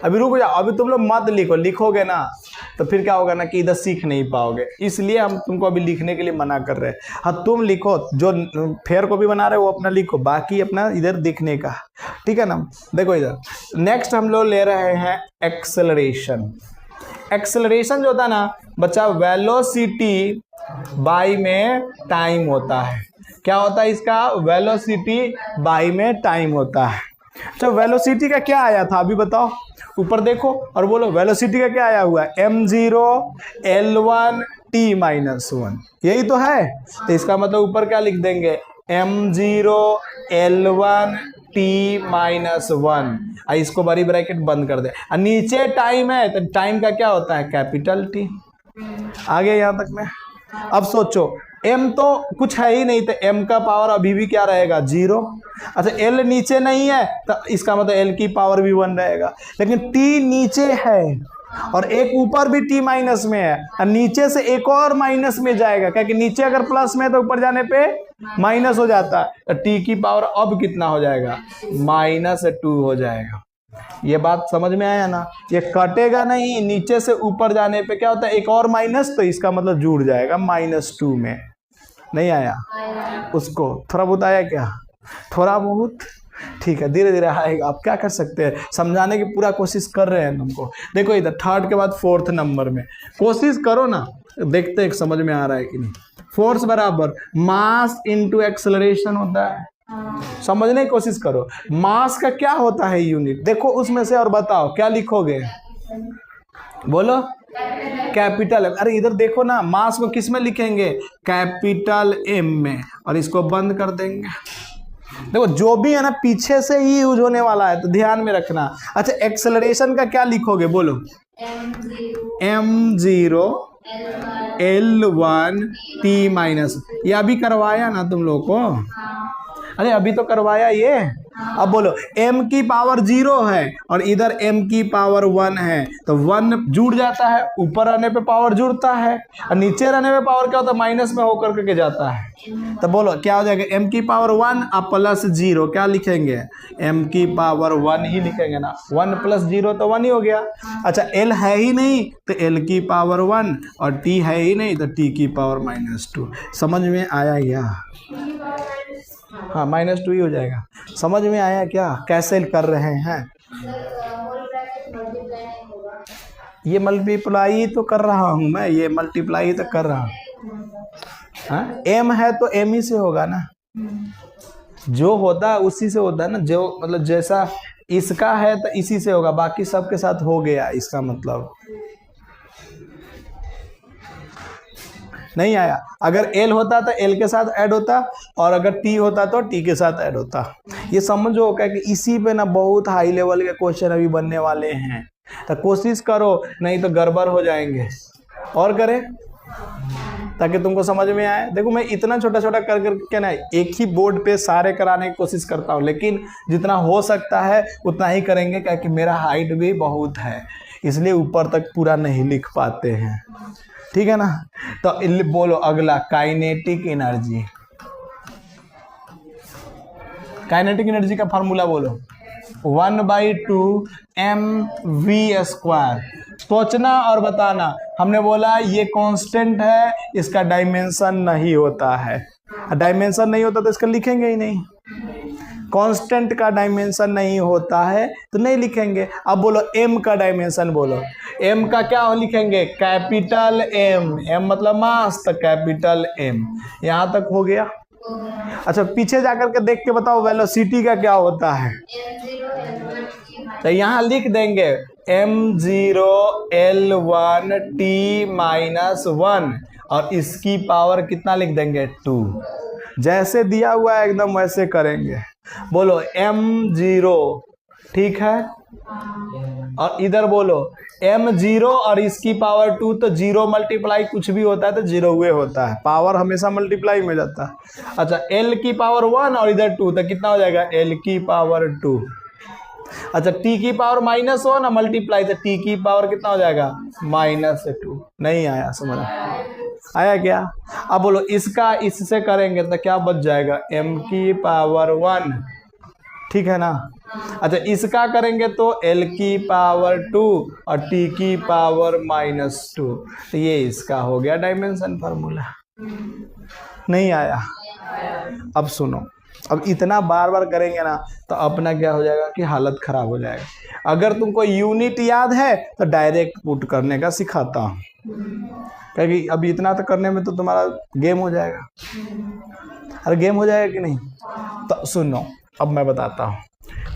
Speaker 1: अभी रुक जाओ, अभी तुम लोग मत लिखो, लिखोगे ना तो फिर क्या होगा ना कि इधर सीख नहीं पाओगे, इसलिए हम तुमको अभी लिखने के लिए मना कर रहे हैं। हाँ तुम लिखो, जो फेयर कॉपी बना रहे हो वो अपना लिखो, बाकी अपना इधर दिखने का, ठीक है ना। देखो इधर नेक्स्ट हम लोग ले रहे हैं एक्सेलरेशन। एक्सेलरेशन जो होता है ना बच्चा, वेलोसिटी बाई में टाइम होता है। क्या होता है इसका? वेलोसिटी बाई में टाइम होता है। अच्छा वेलोसिटी का क्या आया था अभी बताओ, ऊपर देखो और बोलो वेलोसिटी का क्या आया हुआ है? m0 l1 t minus one, यही तो है। तो इसका मतलब ऊपर क्या लिख देंगे? m0 l1 t minus one. इसको बड़ी ब्रैकेट बंद कर दे। नीचे टाइम है तो टाइम का क्या होता है? Capital T। आगे यहां तक में। अब सोचो m तो कुछ है ही नहीं, तो m का पावर अभी भी क्या रहेगा? 0। अच्छा l नीचे नहीं है तो इसका मतलब l की पावर भी 1 रहेगा, लेकिन t नीचे है और एक ऊपर भी t माइनस में है, और नीचे से एक और माइनस में जाएगा, क्योंकि नीचे अगर प्लस में तो ऊपर जाने पे माइनस हो जाता है। तो t की पावर अब कितना हो जाएगा? -2 हो जाएगा। ये बात समझ में आया ना? ये कटेगा नहीं, नीचे से ऊपर जाने पे क्या होता है? एक और माइनस, तो इसका मतलब जुड़ जाएगा -2 में। नहीं आया? उसको थोड़ा बहुत आया क्या? थोड़ा बहुत, ठीक है, धीरे धीरे आएगा। आप क्या कर सकते हैं, समझाने की पूरा कोशिश कर रहे हैं तुमको। देखो इधर थर्ड के बाद फोर्थ नंबर में कोशिश करो ना, देखते हैं समझ में आ रहा है कि नहीं। फोर्स बराबर मास इनटू एक्सेलरेशन होता है, समझने की कोशिश करो। मास का क्या होता है यूनिट, देखो उसमें से और बताओ क्या लिखोगे, बोलो। Capital M. अरे इधर देखो ना, मास को किस में लिखेंगे? कैपिटल एम में, और इसको बंद कर देंगे। देखो जो भी है ना पीछे से ही यूज होने वाला है, तो ध्यान में रखना। अच्छा एक्सेलरेशन का क्या लिखोगे, बोलो। m0 l1 t minus. ये अभी करवाया ना तुम लोग को? अरे अभी तो करवाया ये। अब बोलो m की पावर 0 है और इधर m की पावर 1 है, तो 1 जुड़ जाता है, ऊपर रहने पे पावर जुड़ता है, और नीचे रहने पे पावर क्या होता है? माइनस में होकर के जाता है। तो बोलो क्या हो जाएगा? m की पावर 1 अब प्लस 0, क्या लिखेंगे? m की पावर 1 ही लिखेंगे ना, 1 प्लस 0 तो 1 ही हो गया। अच्छा l है ही नहीं तो l की पावर 1, और t है ही नहीं तो t की पावर -2। समझ में आया क्या? हाँ -2 ही हो जाएगा। समझ में आया क्या कैसे कर रहे हैं? ये मल्टीप्लाई तो कर रहा हूं मैं, ये मल्टीप्लाई तो कर रहा हूं। हाँ m है तो m ही से होगा ना, जो होता है उसी से होता है ना, जो मतलब जैसा इसका है तो इसी से होगा, बाकी सबके साथ हो गया। इसका मतलब नहीं आया। अगर l होता तो l के साथ ऐड होता, और अगर t होता तो t के साथ ऐड होता। ये समझो क्या कि इसी पे ना बहुत हाई लेवल के क्वेश्चन अभी बनने वाले हैं, तो कोशिश करो, नहीं तो गड़बड़ हो जाएंगे। और करें ताकि तुमको समझ में आए। देखो मैं इतना छोटा छोटा कर करके ना एक ही बोर्ड पे सारे कराने की कोशिश करता हूँ, लेकिन जितना हो सकता है उतना ही करेंगे, क्योंकि मेरा हाइट भी बहुत है, इसलिए ऊपर तक पूरा नहीं लिख पाते हैं, ठीक है ना। तो बोलो अगला काइनेटिक एनर्जी। काइनेटिक एनर्जी का फार्मूला बोलो, 1/2 mv²। सोचना और बताना। हमने बोला ये कांस्टेंट है, इसका डायमेंशन नहीं होता है। डायमेंशन नहीं होता तो इसका लिखेंगे ही नहीं। कांस्टेंट का डायमेंशन नहीं होता है तो नहीं लिखेंगे। अब बोलो m का डायमेंशन बोलो। m का क्या लिखेंगे? Capital M। m मतलब मास, तो कैपिटल M। यहाँ तक हो गया। अच्छा पीछे जाकर के देख के बताओ वेलोसिटी का क्या होता है। तो यहाँ लिख देंगे m0 l1 t -1, और इसकी पावर कितना लिख देंगे? 2। जैसे दिया हुआ है एकदम वैसे करेंगे। बोलो m0, ठीक है। और इधर बोलो m0 और इसकी पावर 2, तो 0 मल्टीप्लाई कुछ भी होता है तो 0 हुए होता है, पावर हमेशा मल्टीप्लाई में जाता है। अच्छा l की पावर 1 और इधर 2, तो कितना हो जाएगा? l की पावर 2। अच्छा टी की पावर माइनस हो ना मल्टीप्लाई, तो टी की पावर कितना हो जाएगा -2। नहीं आया समझ आया क्या? अब बोलो इसका इससे करेंगे तो क्या बच जाएगा m की पावर 1, ठीक है ना। अच्छा इसका करेंगे तो l की पावर 2 और t की पावर -2, तो ये इसका हो गया डायमेंशन फार्मूला। नहीं आया? अब सुनो, अब इतना बार बार करेंगे ना तो अपना क्या हो जाएगा कि हालत खराब हो जाएगा। अगर तुमको यूनिट याद है तो डायरेक्ट पुट करने का सिखाता हूँ, क्योंकि अभी इतना तो करने में तो तुम्हारा गेम हो जाएगा। अरे गेम हो जाएगा कि नहीं? तो सुनो अब मैं बताता हूँ।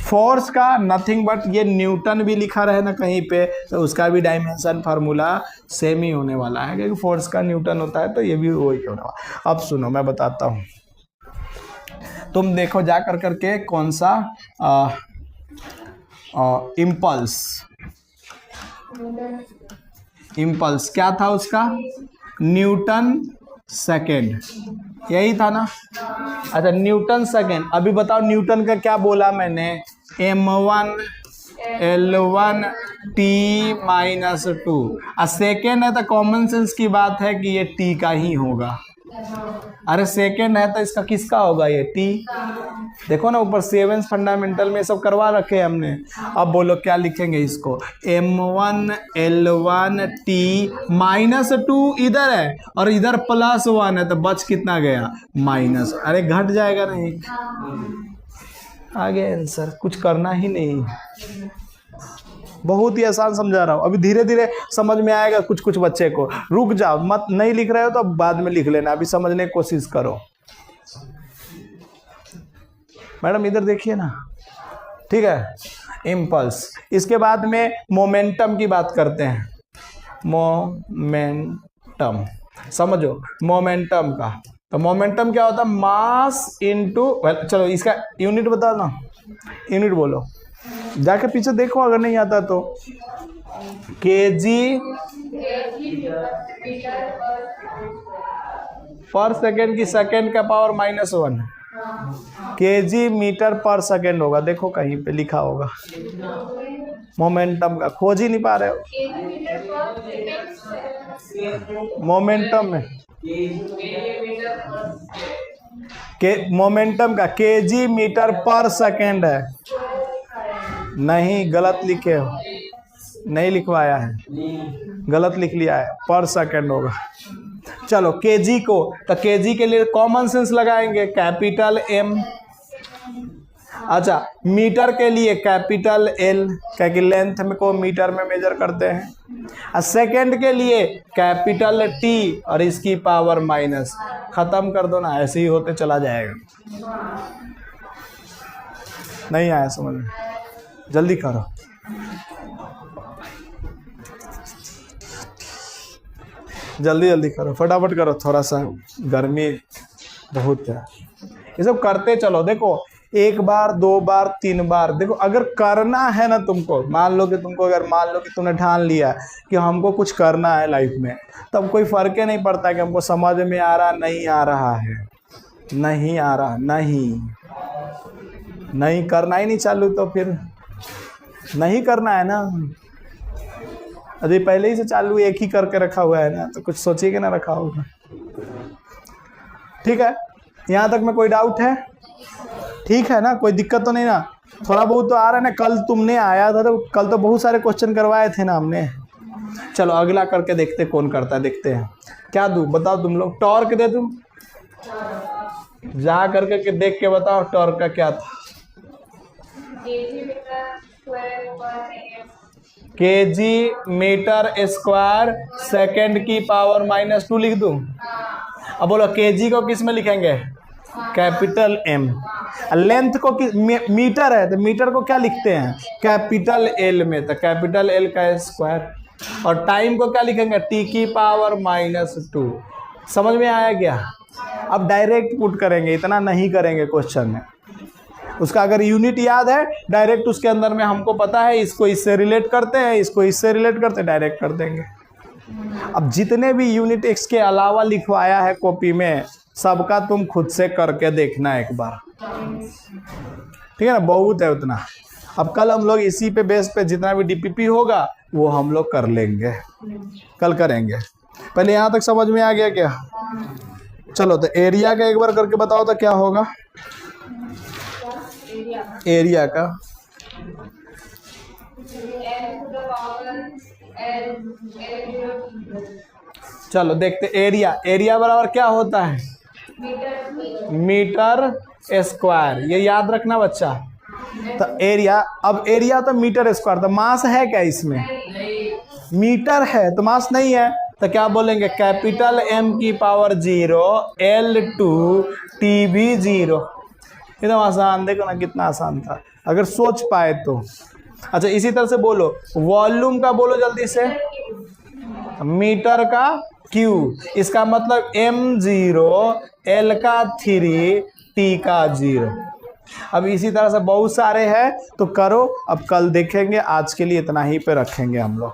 Speaker 1: फोर्स का नथिंग बट ये न्यूटन भी लिखा रहे ना कहीं पे तो उसका भी डायमेंशन फार्मूला सेम ही होने वाला है, क्योंकि फोर्स का न्यूटन होता है तो ये भी वही होने वाला। अब सुनो मैं बताता हूँ, तुम देखो जा कर करके कौन सा इम्पल्स क्या था उसका, न्यूटन सेकेंड, यही था ना। अच्छा न्यूटन सेकेंड, अभी बताओ न्यूटन का क्या बोला मैंने, m1 L1 t -2। सेकेंड है तो कॉमन सेंस की बात है कि ये t का ही होगा। अरे सेकेंड है तो इसका किसका होगा, ये t। देखो ना ऊपर 7th फंडामेंटल में सब करवा रखे हैं हमने। अब बोलो क्या लिखेंगे इसको, m1 L1 t -2 इधर है और इधर +1 है तो बच कितना गया माइनस। अरे घट जाएगा नहीं, आगे आंसर, कुछ करना ही नहीं, बहुत ही आसान समझा रहा हूँ। अभी धीरे धीरे समझ में आएगा कुछ कुछ बच्चे को। रुक जाओ मत, नहीं लिख रहे हो तो बाद में लिख लेना, अभी समझने की कोशिश करो। मैडम इधर देखिए ना, ठीक है। इम्पल्स, इसके बाद में मोमेंटम की बात करते हैं। मोमेंटम समझो, मोमेंटम का तो मोमेंटम क्या होता है, मास इनटू, चलो इसका यूनिट बताओ ना, यूनिट बोलो, जाके पीछे देखो अगर नहीं आता तो। केजी पर सेकेंड की सेकेंड का पावर -1 केजी मीटर पर सेकेंड होगा, देखो कहीं पे लिखा होगा। मोमेंटम का खोज ही नहीं पा रहे हो, मोमेंटम में के मोमेंटम का केजी मीटर पर सेकेंड है। नहीं गलत लिखे हो, नहीं लिखवाया है, गलत लिख लिया है, पर सेकेंड होगा। चलो केजी को, तो केजी के लिए कॉमन सेंस लगाएंगे, कैपिटल M। अच्छा मीटर के लिए कैपिटल L, क्योंकि लेंथ में को मीटर में मेजर करते हैं। और सेकेंड के लिए कैपिटल T और इसकी पावर माइनस। खत्म कर दो ना, ऐसे ही होते चला जाएगा। नहीं आया समझ में, जल्दी करो। जल्दी जल्दी करो, फटाफट करो, थोड़ा सा गर्मी बहुत है। ये सब करते चलो। देखो 1 बार 2 बार 3 बार, देखो अगर करना है ना तुमको, मान लो कि तुमने ठान लिया कि हमको कुछ करना है लाइफ में, तब कोई फर्क ही नहीं पड़ता कि हमको समझ में आ रहा नहीं आ रहा है, नहीं आ रहा, नहीं करना ही नहीं चालू तो फिर नहीं करना है ना। अभी पहले ही से चालू एक ही करके रखा हुआ है ना, तो कुछ सोचिए कि ना रखा होगा। ठीक है, यहाँ तक में कोई डाउट है? ठीक है ना, कोई दिक्कत तो नहीं ना? थोड़ा बहुत तो आ रहा है ना, कल तुमने आया था तो कल तो बहुत सारे क्वेश्चन करवाए थे ना हमने। चलो अगला करके देखते कौन करता है, देखते हैं। क्या दूं बताओ तुम लोग, टॉर्क दे दूं? जा करके देख के बताओ टॉर्क का क्या था। केजी मीटर स्क्वायर सेकेंड की पावर -2 लिख दूं? अब बोलो केजी को किस में लिखेंगे? Capital M। लेंथ को मीटर है तो मीटर को क्या लिखते हैं? कैपिटल L में, तो कैपिटल L का स्क्वायर। और टाइम को क्या लिखेंगे? T की पावर -2। समझ में आया क्या? अब डायरेक्ट पुट करेंगे, इतना नहीं करेंगे क्वेश्चन में। उसका अगर यूनिट याद है डायरेक्ट उसके अंदर में हमको पता है इसको इससे रिलेट करते हैं, इसको इससे रिलेट करते हैं, डायरेक्ट कर देंगे। अब जितने भी यूनिट एक्स के अलावा लिखवाया है कॉपी में, सबका तुम खुद से करके देखना एक बार, ठीक है ना? बहुत है उतना। अब कल हम लोग इसी पे बेस पे जितना भी डीपीपी होगा वो हम लोग कर लेंगे, कल करेंगे। पहले यहाँ तक समझ में आ गया क्या? चलो तो एरिया का एक बार करके बताओ तो क्या होगा एरिया का। चलो देखते एरिया, एरिया बराबर क्या होता है? मीटर स्क्वायर, ये याद रखना बच्चा। तो एरिया, अब एरिया तो मीटर स्क्वायर, तो मास है क्या इसमें? मीटर है तो मास नहीं है, तो क्या बोलेंगे? कैपिटल M की पावर 0 L2 TB 0। एकदम आसान, देखो ना कितना आसान था अगर सोच पाए तो। अच्छा इसी तरह से बोलो वॉल्यूम का, बोलो जल्दी से। मीटर का क्यू, इसका मतलब M0 L का 3 T का 0। अब इसी तरह से बहुत सारे हैं तो करो, अब कल देखेंगे। आज के लिए इतना ही पे रखेंगे हम लोग।